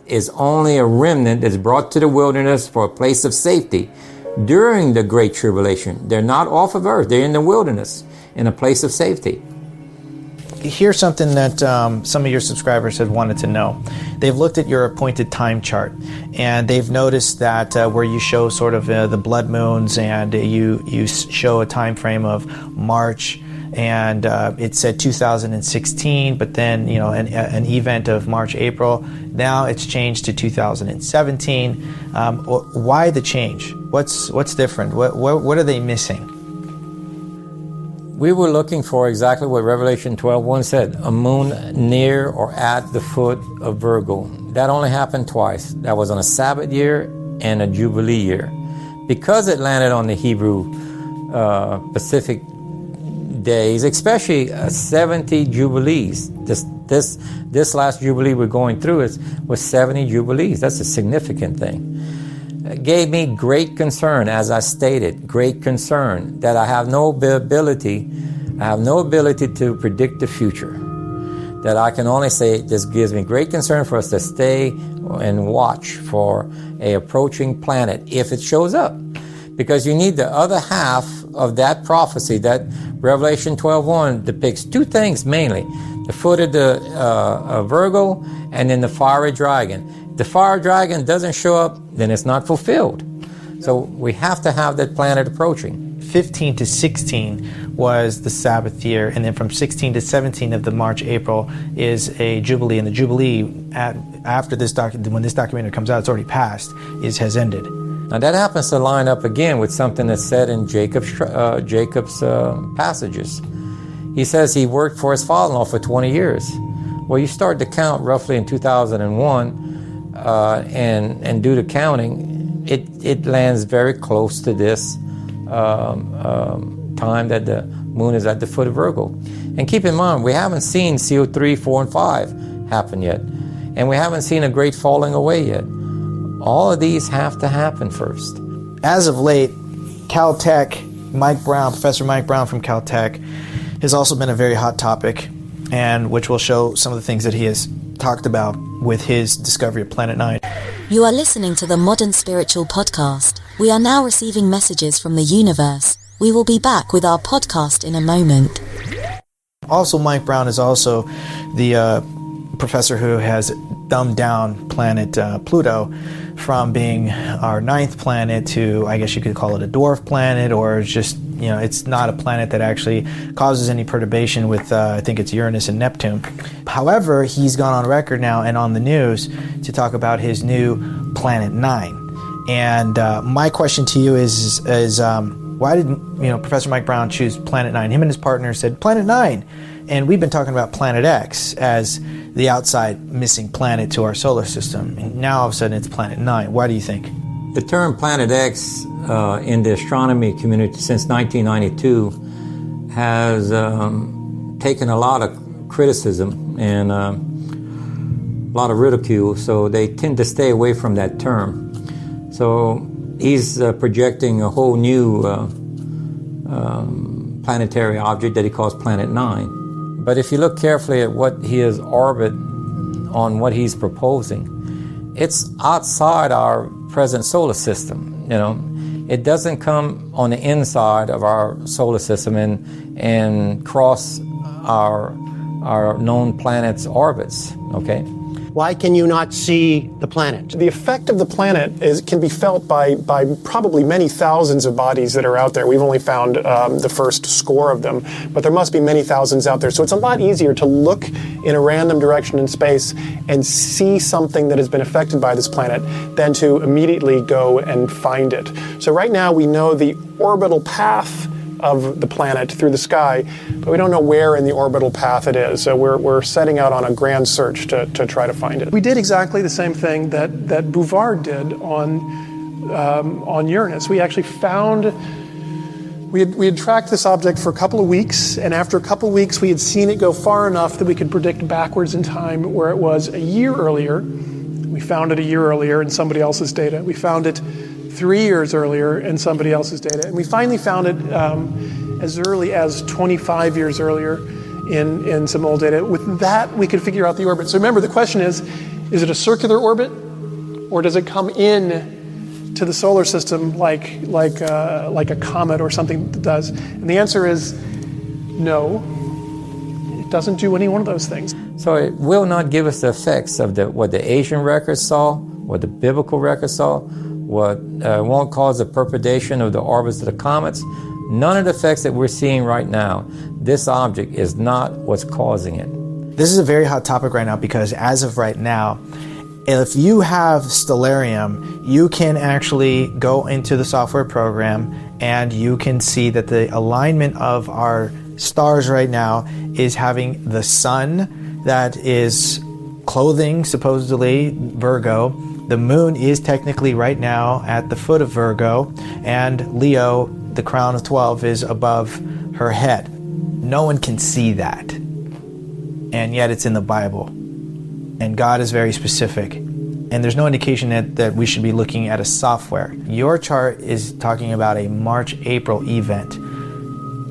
is only a remnant that's brought to the wilderness for a place of safety during the Great Tribulation. They're not off of earth. They're in the wilderness in a place of safety. Here's something that some of your subscribers have wanted to know. They've looked at your appointed time chart, and they've noticed that where you show sort of the blood moons, and you show a time frame of March, and it said 2016, but then an event of March, April. Now it's changed to 2017. Why the change? What's different? What are they missing? We were looking for exactly what Revelation 12:1 said, a moon near or at the foot of Virgo. That only happened twice. That was on a Sabbath year and a Jubilee year. Because it landed on the Hebrew Pacific days, especially 70 Jubilees, This last Jubilee we're going through was 70 Jubilees. That's a significant thing. It gave me great concern, as I stated, great concern that I have no ability to predict the future. That I can only say this gives me great concern for us to stay and watch for a approaching planet if it shows up. Because you need the other half of that prophecy that Revelation 12:1 depicts two things mainly. The foot of the Virgo and then the fiery dragon. If the fiery dragon doesn't show up, then it's not fulfilled. So we have to have that planet approaching. 15 to 16 was the Sabbath year, and then from 16 to 17 of the March-April is a Jubilee, and the Jubilee, after this when this documentary comes out, it's already passed, has ended. Now that happens to line up again with something that's said in Jacob's passages. He says he worked for his father-in-law for 20 years. Well, you start to count roughly in 2001, and do the counting, it lands very close to this time that the moon is at the foot of Virgo. And keep in mind, we haven't seen CO3, 4, and 5 happen yet. And we haven't seen a great falling away yet. All of these have to happen first. As of late, Caltech, Professor Mike Brown from Caltech, has also been a very hot topic, and which will show some of the things that he has talked about with his discovery of Planet 9. You are listening to the Modern Spiritual Podcast. We are now receiving messages from the universe. We will be back with our podcast in a moment. Also, Mike Brown is also the professor who has dumbed down planet Pluto from being our 9th planet to, I guess you could call it a dwarf planet, or just, it's not a planet that actually causes any perturbation with, I think it's Uranus and Neptune. However, he's gone on record now and on the news to talk about his new Planet 9. And my question to you is why did Professor Mike Brown choose Planet 9? Him and his partner said Planet 9, and we've been talking about Planet X as the outside missing planet to our solar system, and now all of a sudden it's Planet 9. Why do you think? The term Planet X in the astronomy community since 1992 has taken a lot of criticism and a lot of ridicule, so they tend to stay away from that term. So he's projecting a whole new planetary object that he calls Planet 9. But if you look carefully at what his orbit on what he's proposing, it's outside our present solar system. It doesn't come on the inside of our solar system and cross our known planets' orbits. Okay. Why can you not see the planet? The effect of the planet can be felt by probably many thousands of bodies that are out there. We've only found the first score of them, but there must be many thousands out there. So it's a lot easier to look in a random direction in space and see something that has been affected by this planet than to immediately go and find it. So right now we know the orbital path of the planet through the sky, but we don't know where in the orbital path it is. So we're setting out on a grand search to try to find it. We did exactly the same thing that Bouvard did on Uranus. We actually found, we had tracked this object for a couple of weeks, and after a couple of weeks we had seen it go far enough that we could predict backwards in time where it was a year earlier. We found it a year earlier in somebody else's data. We found it 3 years earlier in somebody else's data. And we finally found it as early as 25 years earlier in some old data. With that, we could figure out the orbit. So remember, the question is it a circular orbit, or does it come in to the solar system like a comet or something does? And the answer is no. It doesn't do any one of those things. So it will not give us the effects of what the Asian records saw, what the biblical records saw, what won't cause the perturbation of the orbits of the comets. None of the effects that we're seeing right now, this object is not what's causing it. This is a very hot topic right now because as of right now, if you have Stellarium, you can actually go into the software program and you can see that the alignment of our stars right now is having the sun that is clothing supposedly Virgo. The moon is technically right now at the foot of Virgo, and Leo, the crown of 12, is above her head. No one can see that. and yet it's in the Bible. And God is very specific. And there's no indication that we should be looking at a software. Your chart is talking about a March-April event.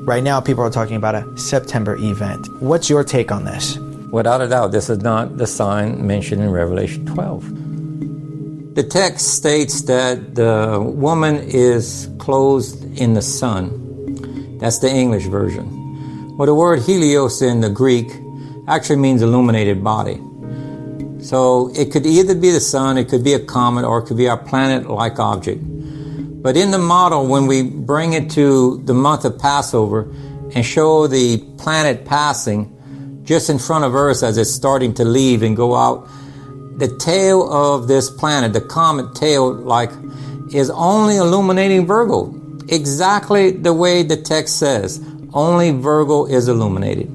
Right now, people are talking about a September event. What's your take on this? Without a doubt, this is not the sign mentioned in Revelation 12. The text states that the woman is clothed in the sun. That's the English version. Well, the word helios in the Greek actually means illuminated body. So it could either be the sun, it could be a comet, or it could be our planet-like object. But in the model, when we bring it to the month of Passover and show the planet passing just in front of Earth as it's starting to leave and go out, the tail of this planet, the comet tail, is only illuminating Virgo. Exactly the way the text says. Only Virgo is illuminated.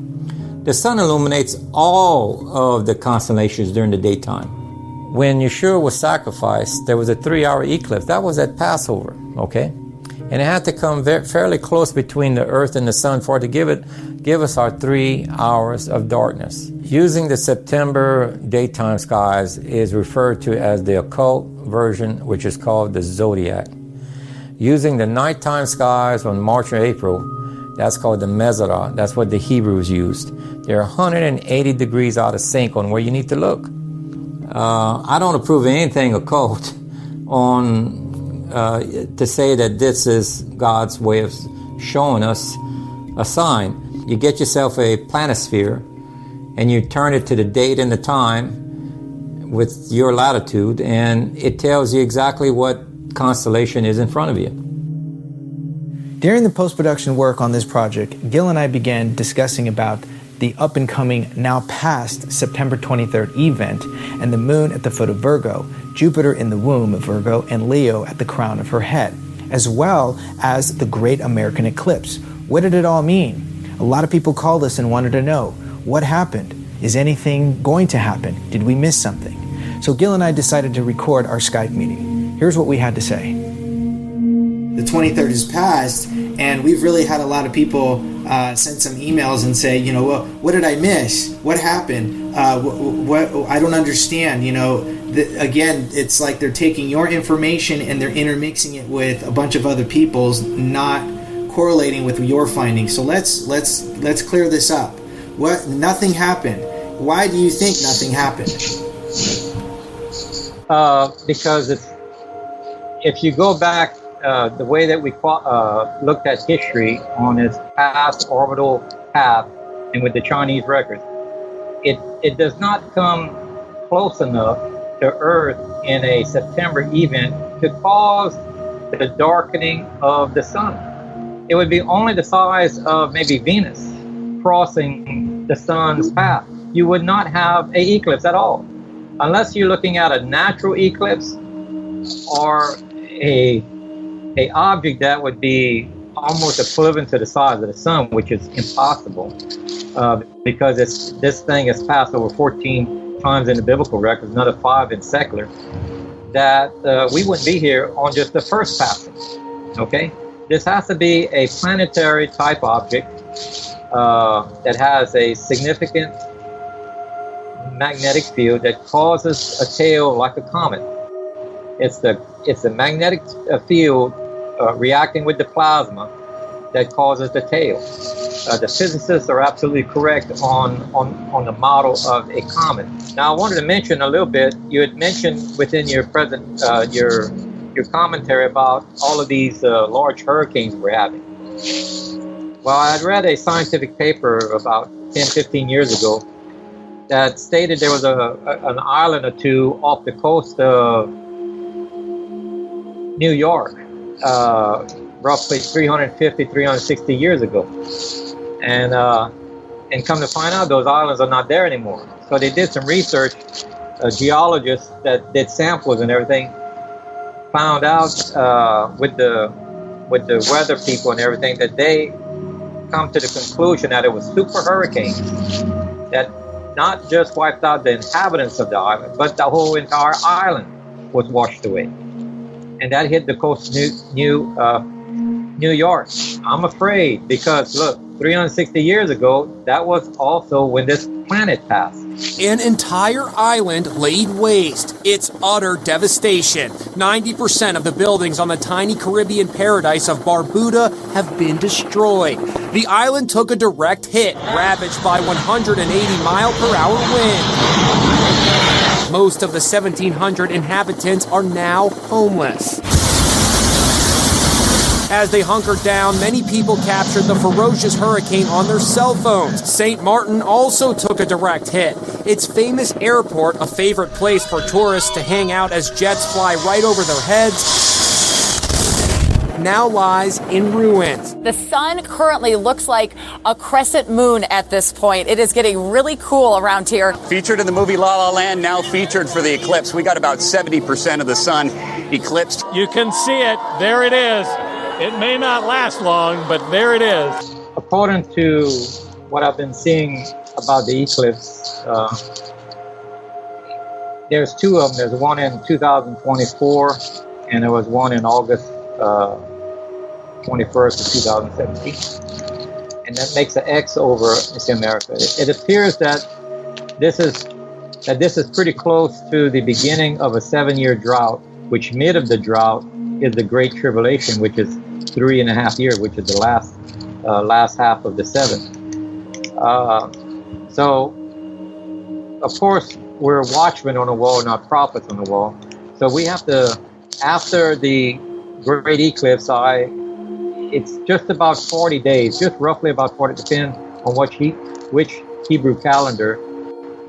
The sun illuminates all of the constellations during the daytime. When Yeshua was sacrificed, there was a 3-hour eclipse. That was at Passover, okay? And it had to come fairly close between the earth and the sun for it to give us our 3 hours of darkness. Using the September daytime skies is referred to as the occult version, which is called the zodiac. Using the nighttime skies on March or April, that's called the Mezarah. That's what the Hebrews used. They're 180 degrees out of sync on where you need to look. I don't approve of anything occult to say that this is God's way of showing us a sign. You get yourself a planisphere and you turn it to the date and the time with your latitude, and it tells you exactly what constellation is in front of you. During the post-production work on this project, Gil and I began discussing about the up-and-coming, now past September 23rd event, and the moon at the foot of Virgo, Jupiter in the womb of Virgo, and Leo at the crown of her head, as well as the Great American Eclipse. What did it all mean? A lot of people called us and wanted to know, what happened? Is anything going to happen? Did we miss something? So Gil and I decided to record our Skype meeting. Here's what we had to say. The 23rd has passed, and we've really had a lot of people send some emails and say, what did I miss? What happened? What I don't understand. Again, it's like they're taking your information and they're intermixing it with a bunch of other people's, not correlating with your findings. So let's clear this up. Nothing happened. Why do you think nothing happened? Because if you go back. The way that we looked at history on its past orbital path and with the Chinese records, it does not come close enough to Earth in a September event to cause the darkening of the sun. It would be only the size of maybe Venus crossing the sun's path. You would not have an eclipse at all, unless you're looking at a natural eclipse or a object that would be almost equivalent to the size of the sun, which is impossible because this thing has passed over 14 times in the biblical records, another 5 in secular, that we wouldn't be here on just the first passing, okay? This has to be a planetary type object that has a significant magnetic field that causes a tail like a comet. It's the magnetic field reacting with the plasma that causes the tail. The physicists are absolutely correct on the model of a comet. Now, I wanted to mention a little bit. You had mentioned within your your commentary about all of these large hurricanes we're having. Well, I had read a scientific paper about 10, 15 years ago that stated there was an island or two off the coast of New York, roughly 350, 360 years ago. And come to find out, those islands are not there anymore. So they did some research. Geologists that did samples and everything found out with the weather people and everything that they come to the conclusion that it was super hurricanes that not just wiped out the inhabitants of the island, but the whole entire island was washed away. And that hit the coast of New York. I'm afraid because, look, 360 years ago, that was also when this planet passed. An entire island laid waste. It's utter devastation. 90% of the buildings on the tiny Caribbean paradise of Barbuda have been destroyed. The island took a direct hit, ravaged by 180-mile-per-hour wind. Most of the 1,700 inhabitants are now homeless. As they hunkered down, many people captured the ferocious hurricane on their cell phones. St. Martin also took a direct hit. Its famous airport, a favorite place for tourists to hang out as jets fly right over their heads, now lies in ruins. The sun currently looks like a crescent moon at this point. It is getting really cool around here. Featured in the movie La La Land, now featured for the eclipse. We got about 70% of the sun eclipsed. You can see it. There it is. It may not last long, but there it is. According to what I've been seeing about the eclipse, there's two of them. There's one in 2024, and there was one in August 21st of 2017. And that makes an X over America. It appears that this is pretty close to the beginning of a 7-year drought, which mid of the drought is the Great Tribulation, which is 3.5 years, which is the last half of the 7. So, of course, we're watchmen on the wall, not prophets on the wall. So we have to, after the Great Eclipse, it's just about 40 days, just roughly about 40, depending on which Hebrew calendar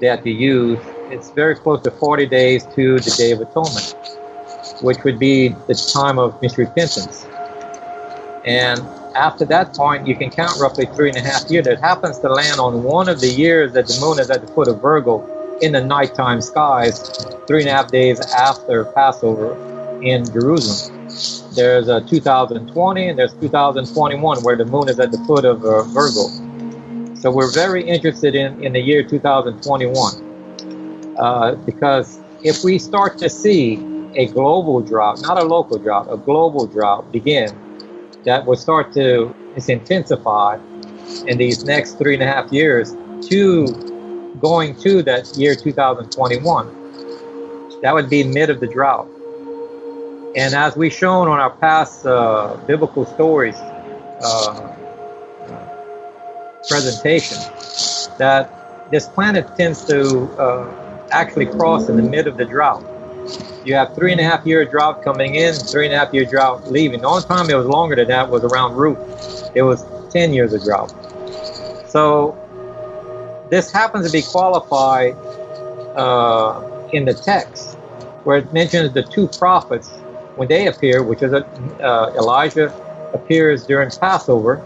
that you use. It's very close to 40 days to the Day of Atonement, which would be the time of misrepentance. And after that point, you can count roughly 3.5 years. It happens to land on one of the years that the moon is at the foot of Virgo in the nighttime skies, 3.5 days after Passover in Jerusalem. There's 2020 and there's 2021 where the moon is at the foot of Virgo. So we're very interested in the year 2021 because if we start to see a global drought, not a local drought, a global drought begin, that will start to intensify in these next 3.5 years to going to that year 2021. That would be mid of the drought. And as we've shown on our past biblical stories presentation, that this planet tends to actually cross in the mid of the drought. You have 3.5 year drought coming in, 3.5 year drought leaving. The only time it was longer than that was around Ruth. It was 10 years of drought. So this happens to be qualified in the text, where it mentions the two prophets when they appear, which is Elijah appears during Passover,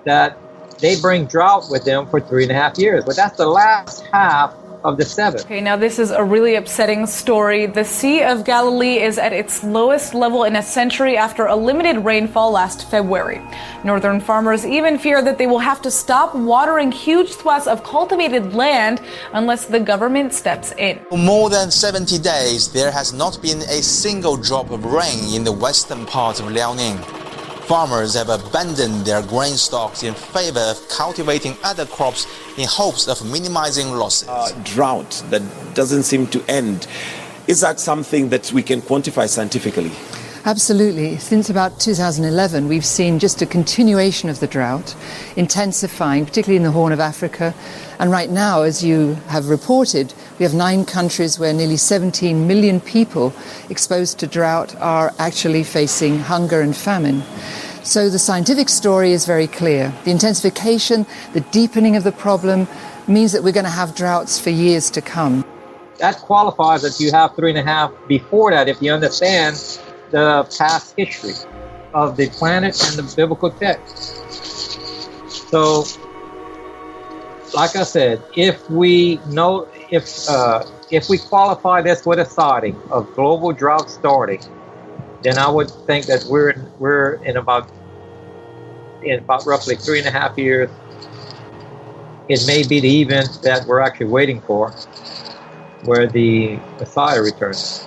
that they bring drought with them for 3.5 years. But that's the last half of the 7. Okay, now this is a really upsetting story. The Sea of Galilee is at its lowest level in a century after a limited rainfall last February. Northern farmers even fear that they will have to stop watering huge swaths of cultivated land unless the government steps in. For more than 70 days, there has not been a single drop of rain in the western part of Liaoning. Farmers have abandoned their grain stocks in favor of cultivating other crops in hopes of minimizing losses. Drought that doesn't seem to end. Is that something that we can quantify scientifically? Absolutely. Since about 2011, we've seen just a continuation of the drought, intensifying, particularly in the Horn of Africa. And right now, as you have reported, we have 9 countries where nearly 17 million people exposed to drought are actually facing hunger and famine. So the scientific story is very clear. The intensification, the deepening of the problem means that we're going to have droughts for years to come. That qualifies that you have 3.5 before that if you understand the past history of the planet and the biblical text. So, like I said, if we qualify this with a sighting of global drought starting, then I would think that we're in about roughly 3.5 years. It may be the event that we're actually waiting for, where the Messiah returns.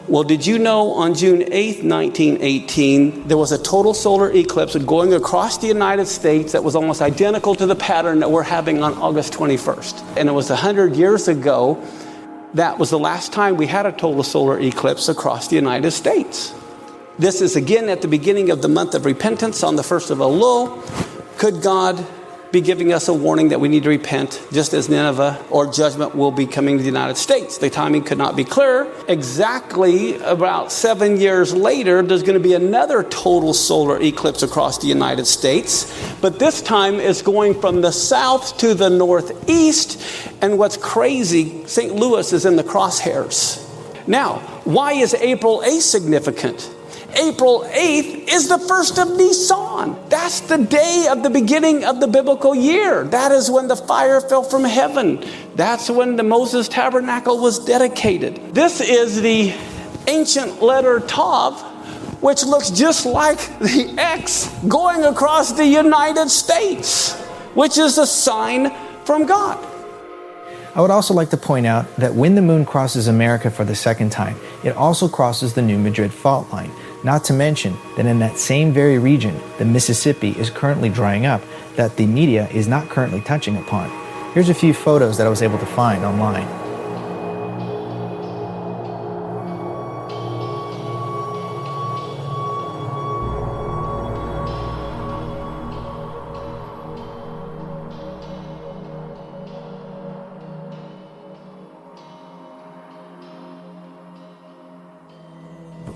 Well, did you know on June 8th, 1918, there was a total solar eclipse going across the United States that was almost identical to the pattern that we're having on August 21st. And it was 100 years ago. That was the last time we had a total solar eclipse across the United States. This is again at the beginning of the month of repentance on the 1st of Elul. Could God be giving us a warning that we need to repent, just as Nineveh or judgment will be coming to the United States? The timing could not be clearer. Exactly about 7 years later, there's going to be another total solar eclipse across the United States, but this time it's going from the south to the northeast. And what's crazy, St. Louis is in the crosshairs. Now, why is April 8th significant? April 8th is the first of Nisan. That's the day of the beginning of the biblical year. That is when the fire fell from heaven. That's when the Moses tabernacle was dedicated. This is the ancient letter Tav, which looks just like the X going across the United States, which is a sign from God. I would also like to point out that when the moon crosses America for the second time, it also crosses the New Madrid fault line. Not to mention that in that same very region, the Mississippi is currently drying up, that the media is not currently touching upon. Here's a few photos that I was able to find online.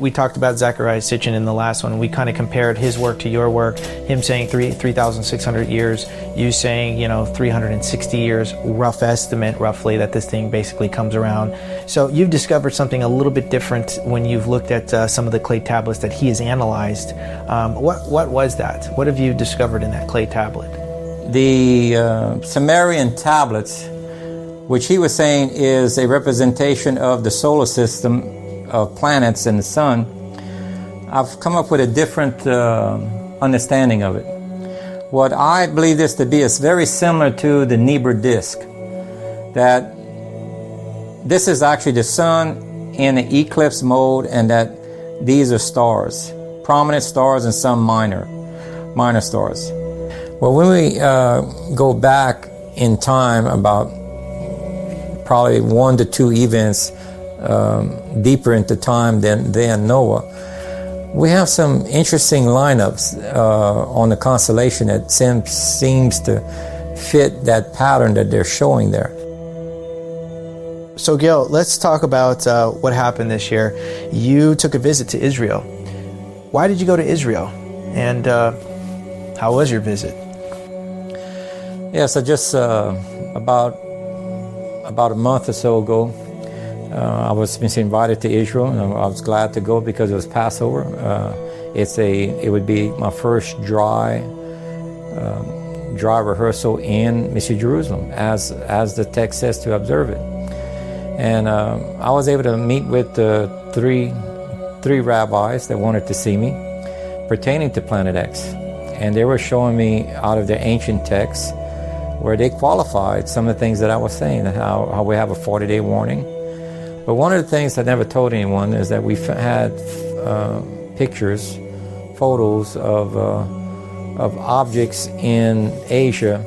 We talked about Zecharia Sitchin in the last one. We kind of compared his work to your work, him saying 3,600 years, you saying, 360 years, rough estimate, roughly, that this thing basically comes around. So you've discovered something a little bit different when you've looked at some of the clay tablets that he has analyzed. What was that? What have you discovered in that clay tablet? The Sumerian tablets, which he was saying is a representation of the solar system of planets and the sun, I've come up with a different understanding of it. What I believe this to be is very similar to the Nibiru disk, that this is actually the sun in an eclipse mode, and that these are stars, prominent stars and some minor stars. Well, when we go back in time about probably 1 to 2 events deeper into time than Noah, we have some interesting lineups on the constellation that seems to fit that pattern that they're showing there. So Gil, let's talk about what happened this year. You took a visit to Israel. Why did you go to Israel? And how was your visit? Yeah, so just about a month or so ago, I was invited to Israel, and I was glad to go because it was Passover. It would be my first dry rehearsal in Missy Jerusalem, as the text says to observe it. And I was able to meet with three rabbis that wanted to see me pertaining to Planet X, and they were showing me out of their ancient texts where they qualified some of the things that I was saying, how we have a 40-day warning. But one of the things I never told anyone is that we had pictures, photos of objects in Asia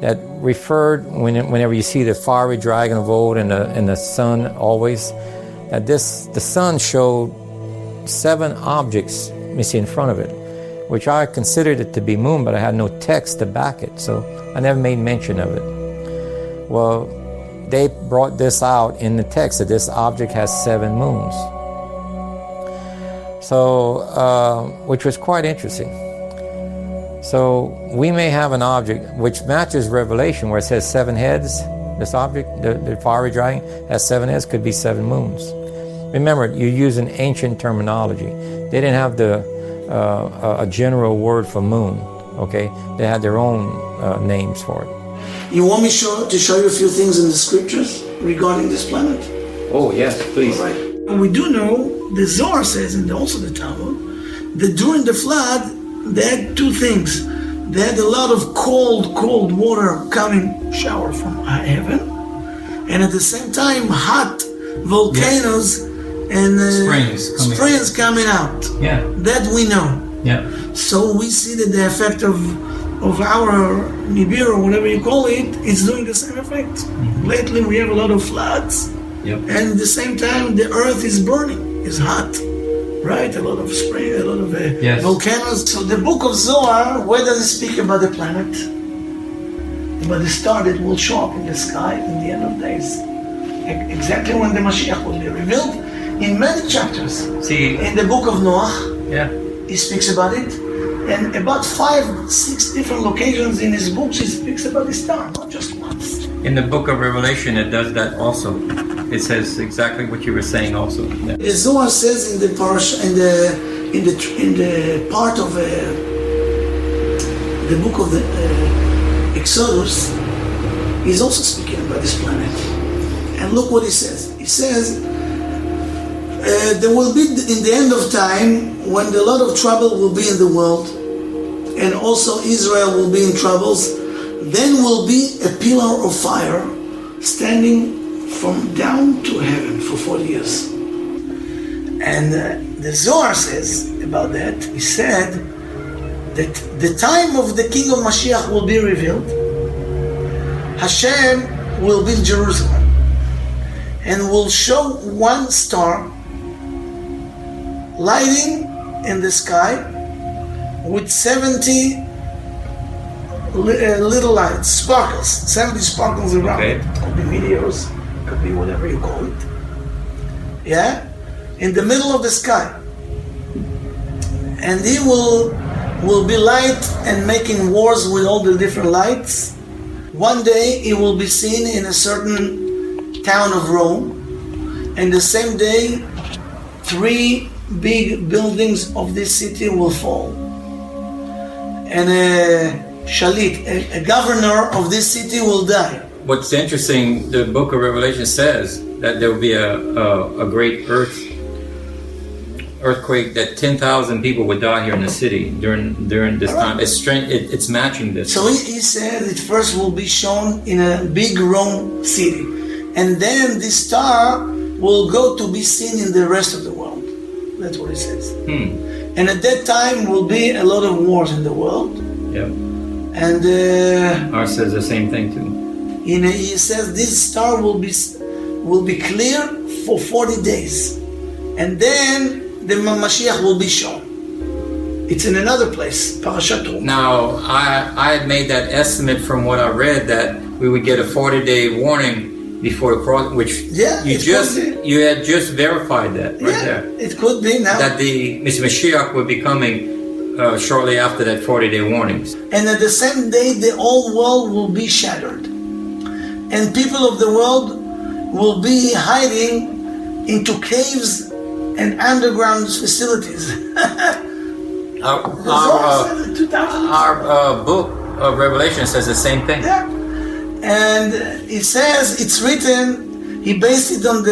that referred, whenever you see the fiery dragon of old and the sun always, that the sun showed 7 objects missing in front of it, which I considered it to be moon, but I had no text to back it, so I never made mention of it. Well, they brought this out in the text that this object has 7 moons. So, which was quite interesting. So we may have an object which matches Revelation, where it says 7 heads. This object, the fiery dragon, has 7 heads, could be 7 moons. Remember, you're using ancient terminology. They didn't have a general word for moon, okay? They had their own names for it. You want me to show you a few things in the scriptures regarding this planet? Oh, yes, please. All right. And we do know, the Zohar says, and also the Talmud, that during the flood, they had 2 things. They had a lot of cold water coming, shower from heaven, and at the same time, hot volcanoes and springs coming out. Yeah. That we know. Yeah. So we see that the effect of our Nibiru, whatever you call it, is doing the same effect. Lately we have a lot of floods. Yep. And at the same time the earth is burning, is hot. Right? A lot of spring, a lot of volcanoes. So the book of Zohar, where does it speak about the planet? About the star that will show up in the sky in the end of days. Exactly when the Mashiach will be revealed in many chapters. See, in the book of Noah, he speaks about it. And about 5-6 different locations in his books, he speaks about the star, not just once. In the book of Revelation, it does that also. It says exactly what you were saying also. Yeah. The Zohar says in the parsha, in the part of the book of the Exodus, he's also speaking about this planet. And look what he says. He says, there will be, in the end of time, when a lot of trouble will be in the world, and also Israel will be in troubles, then will be a pillar of fire standing from down to heaven for 40 years. And the Zohar says about that, he said that the time of the King of Mashiach will be revealed. Hashem will build Jerusalem and will show one star lighting in the sky with 70 little lights, sparkles, 70 sparkles around it. Could be meteors, could be whatever you call it. Yeah? In the middle of the sky. And he will be light and making wars with all the different lights. One day he will be seen in a certain town of Rome, and the same day 3 big buildings of this city will fall. And a shalit, a governor of this city will die. What's interesting, the book of Revelation says that there will be a great earthquake, that 10,000 people would die here in the city during this time. It's strange. It's matching this. So he said it first will be shown in a big Rome city, and then this star will go to be seen in the rest of the world. That's what he says. And at that time will be a lot of wars in the world. Yep. And ours says the same thing too. He says this star will be clear for 40 days, and then the Mashiach will be shown. It's in another place, Parashat Rum. Now, I had made that estimate from what I read that we would get a 40-day warning before the cross, which you had just verified that right there. It could be now. That the Mashiach would be coming shortly after that 40-day warnings. And at the same day, the whole world will be shattered. And people of the world will be hiding into caves and underground facilities. Our book of Revelation says the same thing. Yeah. And it says, it's written, he based it on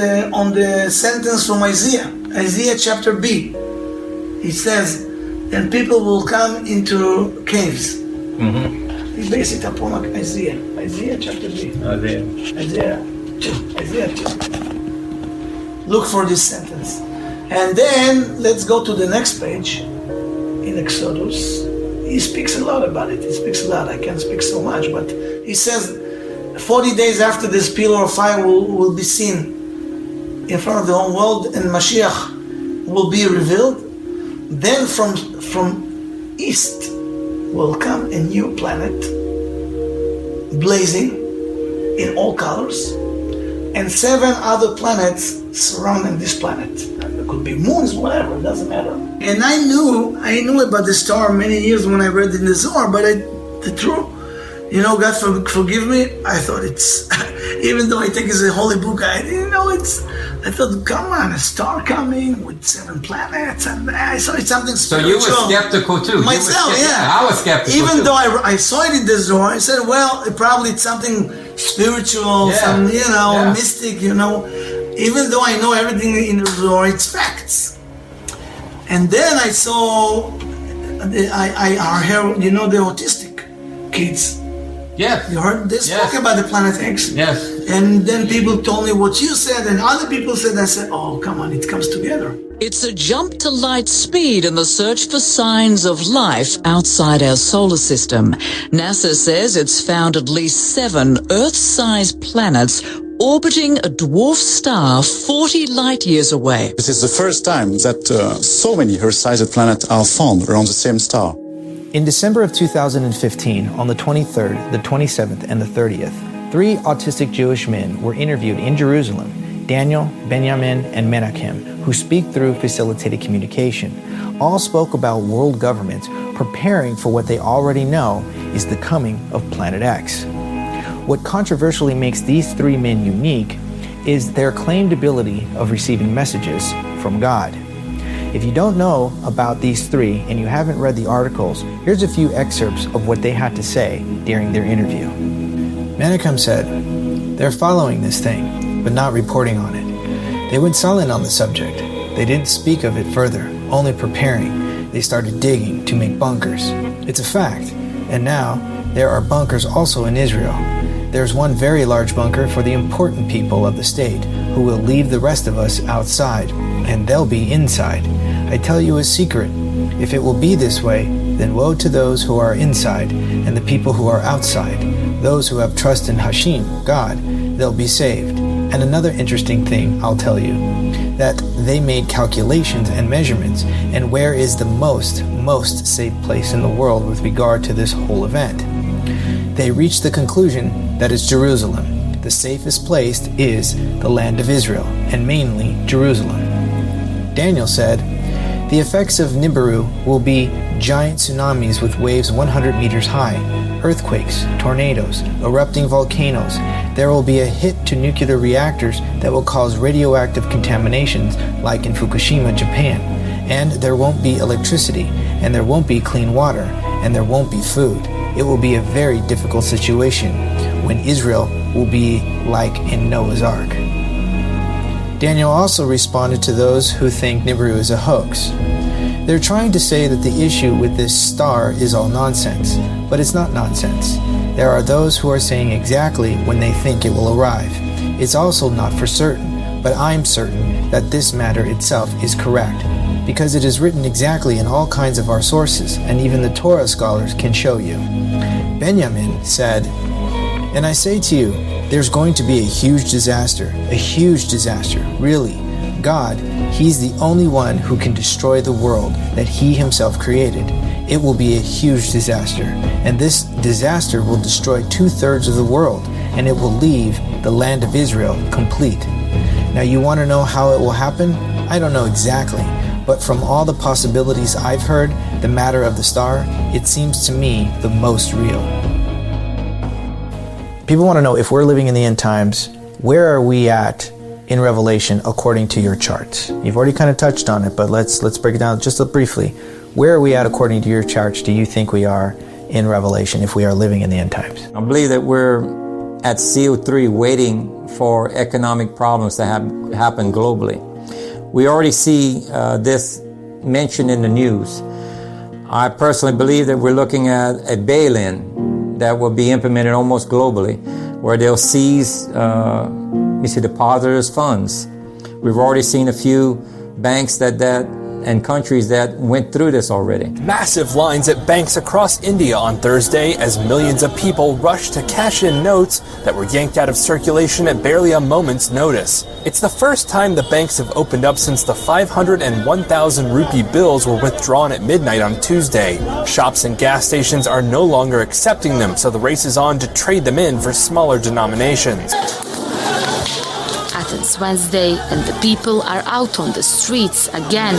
the sentence from Isaiah chapter B. It says, and people will come into caves. He based it upon Isaiah chapter B. Isaiah 2. Look for this sentence. And then let's go to the next page in Exodus. He speaks a lot about it. He speaks a lot. I can't speak so much, but he says 40 days after this pillar of fire will be seen in front of the whole world, and Mashiach will be revealed. Then from east will come a new planet, blazing in all colors, and 7 other planets surrounding this planet. There could be moons, whatever, it doesn't matter. And I knew about the star many years when I read in the Zohar, but the truth, God forgive me, I thought it's, even though I think it's a holy book, I didn't know I thought, come on, a star coming with 7 planets, and I saw it's something spiritual. So you were skeptical too? Myself, yeah. I was skeptical even too. though I saw it in the Zohar, I said, well, probably it's something spiritual, some, mystic, Even though I know everything in the Zohar, it's facts. And then I saw, the autistic kids Yes. You heard? They spoke Yes. about the planet X. Yes. And then people told me what you said, and other people said, I said, oh, come on, it comes together. It's a jump to light speed in the search for signs of life outside our solar system. NASA says it's found at least 7 Earth-sized planets orbiting a dwarf star 40 light years away. This is the first time that so many Earth-sized planets are found around the same star. In December of 2015, on the 23rd, the 27th, and the 30th, 3 autistic Jewish men were interviewed in Jerusalem, Daniel, Benjamin, and Menachem, who speak through facilitated communication. All spoke about world governments preparing for what they already know is the coming of Planet X. What controversially makes these 3 men unique is their claimed ability of receiving messages from God. If you don't know about these 3 and you haven't read the articles, here's a few excerpts of what they had to say during their interview. Menachem said, "They're following this thing, but not reporting on it. They went silent on the subject. They didn't speak of it further, only preparing. They started digging to make bunkers. It's a fact. And now, there are bunkers also in Israel. There's one very large bunker for the important people of the state, who will leave the rest of us outside, and they'll be inside. I tell you a secret. If it will be this way, then woe to those who are inside, and the people who are outside. Those who have trust in Hashem, God, they'll be saved. And another interesting thing I'll tell you, that they made calculations and measurements, and where is the most safe place in the world with regard to this whole event. They reached the conclusion that it's Jerusalem. The safest place is the land of Israel, and mainly Jerusalem." Daniel said, "The effects of Nibiru will be giant tsunamis with waves 100 meters high, earthquakes, tornadoes, erupting volcanoes. There will be a hit to nuclear reactors that will cause radioactive contaminations like in Fukushima, Japan. And there won't be electricity, and there won't be clean water, and there won't be food. It will be a very difficult situation when Israel will be like in Noah's Ark." Daniel also responded to those who think Nibiru is a hoax. They're trying to say that the issue with this star is all nonsense, but it's not nonsense. There are those who are saying exactly when they think it will arrive. It's also not for certain, but I'm certain that this matter itself is correct, because it is written exactly in all kinds of our sources, and even the Torah scholars can show you. Benjamin said, "And I say to you, there's going to be a huge disaster, really. God, He's the only one who can destroy the world that He Himself created. It will be a huge disaster, and this disaster will destroy 2/3 of the world, and it will leave the land of Israel complete." Now you want to know how it will happen? I don't know exactly, but from all the possibilities I've heard, the matter of the star, it seems to me the most real. People want to know, if we're living in the end times, where are we at in Revelation according to your charts? You've already kind of touched on it, but let's break it down just briefly. Where are we at according to your charts? Do you think we are in Revelation if we are living in the end times? I believe that we're at CO3 waiting for economic problems to happen globally. We already see this mentioned in the news. I personally believe that we're looking at a bail-in that will be implemented almost globally, where they'll seize depositors' funds. We've already seen a few banks and countries that went through this already. Massive lines at banks across India on Thursday as millions of people rushed to cash in notes that were yanked out of circulation at barely a moment's notice. It's the first time the banks have opened up since the 500 and 1,000 rupee bills were withdrawn at midnight on Tuesday. Shops and gas stations are no longer accepting them, so the race is on to trade them in for smaller denominations. Athens Wednesday, and the people are out on the streets again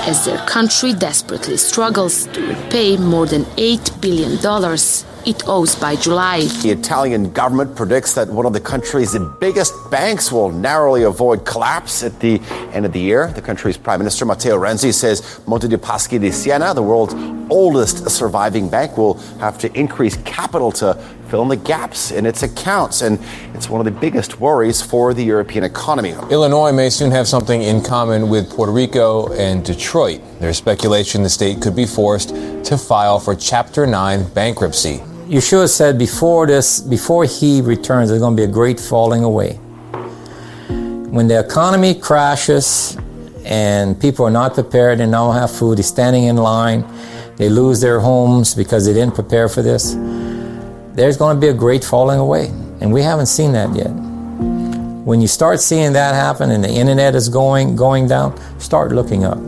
as their country desperately struggles to repay more than $8 billion it owes by July. The Italian government predicts that one of the country's biggest banks will narrowly avoid collapse at the end of the year. The country's Prime Minister Matteo Renzi says Monte dei Paschi di Siena, the world's oldest surviving bank, will have to increase capital to fill in the gaps in its accounts. And it's one of the biggest worries for the European economy. Illinois may soon have something in common with Puerto Rico and Detroit. There's speculation the state could be forced to file for Chapter 9 bankruptcy. Yeshua said before he returns, there's going to be a great falling away. When the economy crashes and people are not prepared and don't have food, they're standing in line, they lose their homes because they didn't prepare for this, there's going to be a great falling away. And we haven't seen that yet. When you start seeing that happen and the internet is going down, start looking up.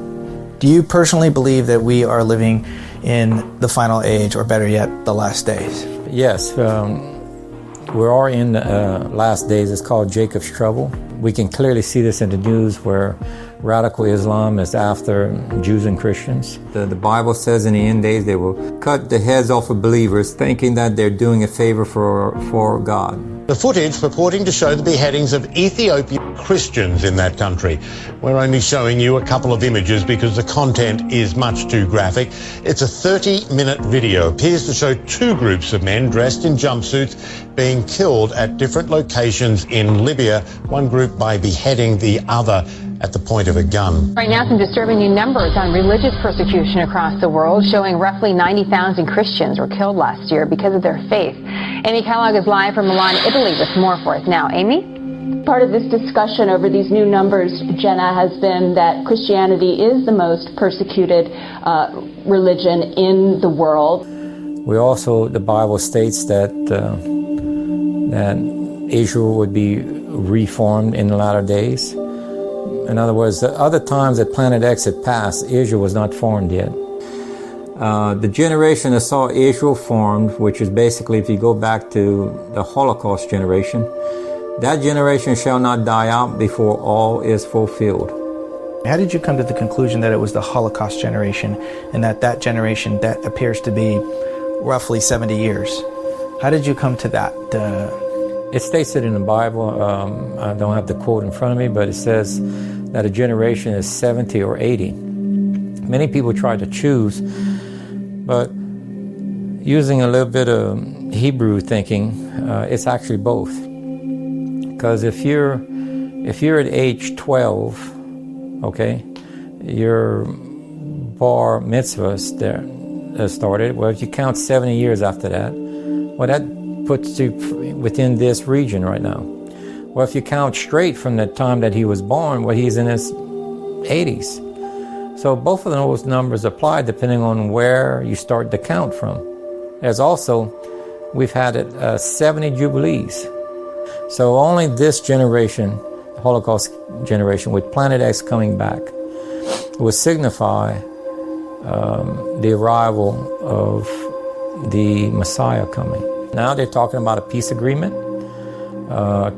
Do you personally believe that we are living in the final age, or better yet, the last days? Yes, we are in the last days. It's called Jacob's trouble. We can clearly see this in the news where radical Islam is after Jews and Christians. The Bible says in the end days they will cut the heads off of believers, thinking that they're doing a favor for God. The footage purporting to show the beheadings of Ethiopian Christians in that country. We're only showing you a couple of images because the content is much too graphic. It's a 30-minute video. Appears to show two groups of men dressed in jumpsuits being killed at different locations in Libya, one group by beheading the other at the point of a gun. Right now, some disturbing new numbers on religious persecution across the world, showing roughly 90,000 Christians were killed last year because of their faith. Amy Kellogg is live from Milan, Italy with more for us now. Amy? Part of this discussion over these new numbers, Jenna, has been that Christianity is the most persecuted religion in the world. We also, the Bible states that Israel would be reformed in the latter days. In other words, the other times that Planet X had passed, Israel was not formed yet. The generation that saw Israel formed, which is basically, if you go back to the Holocaust generation, that generation shall not die out before all is fulfilled. How did you come to the conclusion that it was the Holocaust generation and that generation that appears to be roughly 70 years? How did you come to that? It states it in the Bible. I don't have the quote in front of me, but it says that a generation is 70 or 80. Many people try to choose, but using a little bit of Hebrew thinking, it's actually both. Because if you're at age 12, okay, your bar mitzvah started. Well, if you count 70 years after that, well, that puts you within this region right now. Well, if you count straight from the time that he was born, well, he's in his 80s. So both of those numbers apply depending on where you start the count from. There's also, we've had 70 Jubilees. So only this generation, the Holocaust generation, with Planet X coming back, will signify the arrival of the Messiah coming. Now they're talking about a peace agreement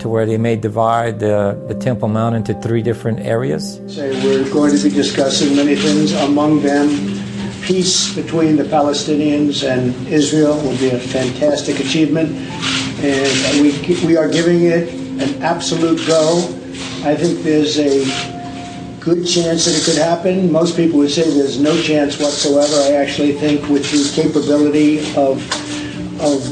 to where they may divide the Temple Mount into 3 different areas. We're going to be discussing many things, among them peace between the Palestinians and Israel will be a fantastic achievement, and we are giving it an absolute go. I think there's a good chance that it could happen. Most people would say there's no chance whatsoever. I actually think with the capability of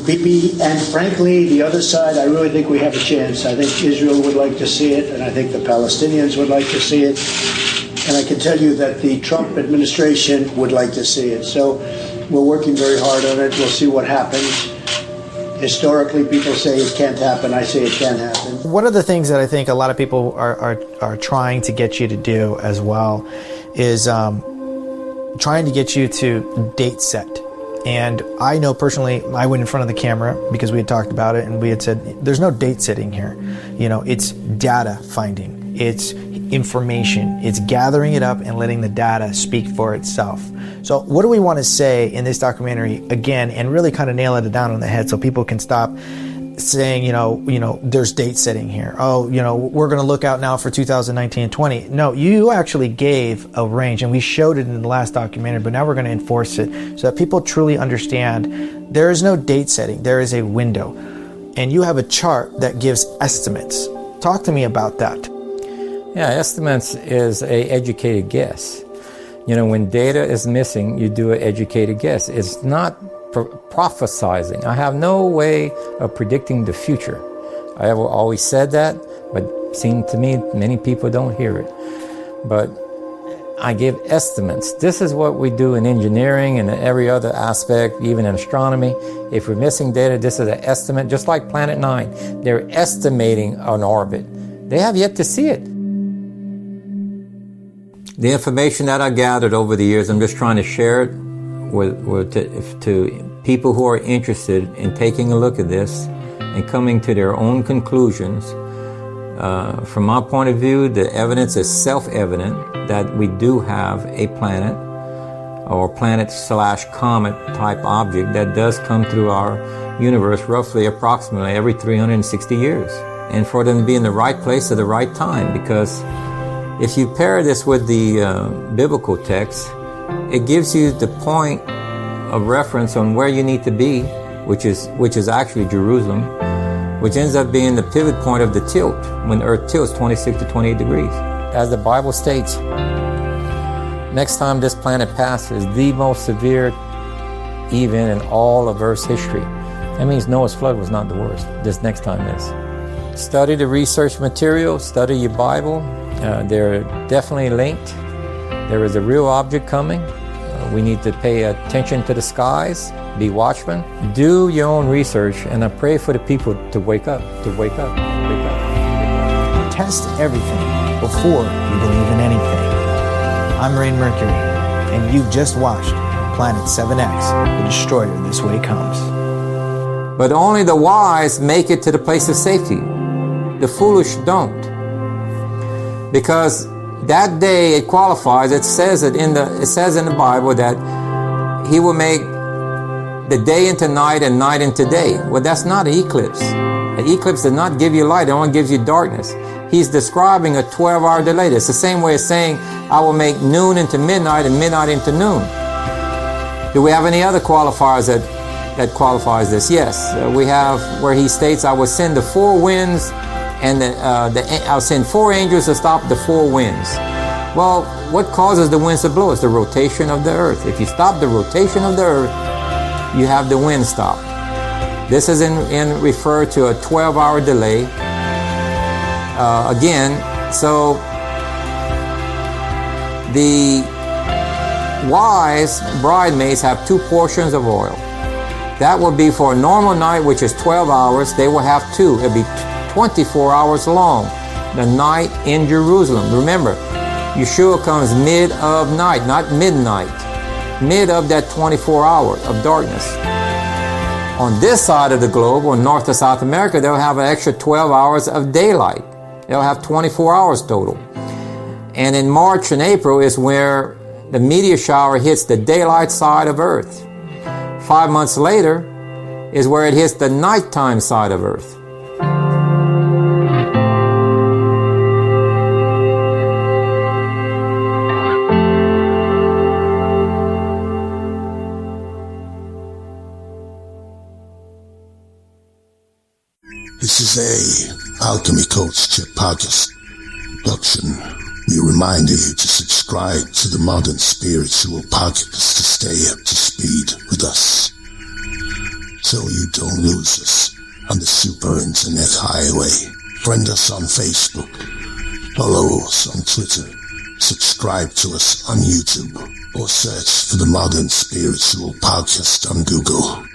Bibi and, frankly, the other side, I really think we have a chance. I think Israel would like to see it, and I think the Palestinians would like to see it. And I can tell you that the Trump administration would like to see it. So we're working very hard on it. We'll see what happens. Historically, people say it can't happen. I say it can happen. One of the things that I think a lot of people are trying to get you to do as well is trying to get you to date set. And I know personally, I went in front of the camera because we had talked about it and we had said, there's no date setting here. You know, it's data finding. It's information. It's gathering it up and letting the data speak for itself. So what do we want to say in this documentary again and really kind of nail it down on the head so people can stop saying, you know, there's date setting here. Oh, we're going to look out now for 2019 and 20. No, you actually gave a range and we showed it in the last documentary, but now we're going to enforce it so that people truly understand there is no date setting. There is a window and you have a chart that gives estimates. Talk to me about that. Yeah, estimates is a educated guess. When data is missing, you do an educated guess. It's not prophesizing. I have no way of predicting the future. I have always said that, but it seems to me many people don't hear it. But I give estimates. This is what we do in engineering and every other aspect, even in astronomy. If we're missing data, this is an estimate, just like Planet 9. They're estimating an orbit. They have yet to see it. The information that I gathered over the years, I'm just trying to share it to people who are interested in taking a look at this and coming to their own conclusions. From my point of view, the evidence is self-evident that we do have a planet or planet/comet type object that does come through our universe roughly approximately every 360 years. And for them to be in the right place at the right time, because if you pair this with the biblical text, it gives you the point of reference on where you need to be, which is actually Jerusalem, which ends up being the pivot point of the tilt when the Earth tilts 26 to 28 degrees. As the Bible states, next time this planet passes, the most severe event in all of Earth's history. That means Noah's flood was not the worst. This next time is. Study the research material, study your Bible. They're definitely linked. There is a real object coming. We need to pay attention to the skies, be watchmen. Do your own research, and I pray for the people to wake up, to wake up, wake up. Test everything before you believe in anything. I'm Rain Mercury, and you've just watched Planet 7X, the destroyer this way comes. But only the wise make it to the place of safety. The foolish don't. Because that day it qualifies, it says in the Bible that he will make the day into night and night into day. Well, that's not an eclipse. An eclipse does not give you light, it only gives you darkness. He's describing a 12-hour delay. It's the same way as saying, I will make noon into midnight and midnight into noon. Do we have any other qualifiers that qualifies this? Yes, we have where he states, I will send the four winds and I'll send four angels to stop the four winds. Well, what causes the winds to blow? It's the rotation of the earth. If you stop the rotation of the earth, you have the wind stop. This is in refer to a 12-hour delay. Again, so the wise bridesmaids have 2 portions of oil. That will be for a normal night, which is 12 hours. They will have 2. It'll be 24 hours long. The night in Jerusalem. Remember, Yeshua comes mid of night, not midnight. Mid of that 24 hours of darkness. On this side of the globe, or North to South America, they'll have an extra 12 hours of daylight. They'll have 24 hours total. And in March and April is where the meteor shower hits the daylight side of Earth. 5 months later is where it hits the nighttime side of Earth. This is a Alchemy Coach Chip Podcast production. We remind you to subscribe to the Modern Spiritual Podcast to stay up to speed with us, so you don't lose us on the super internet highway. Friend us on Facebook, follow us on Twitter, subscribe to us on YouTube, or search for the Modern Spiritual Podcast on Google.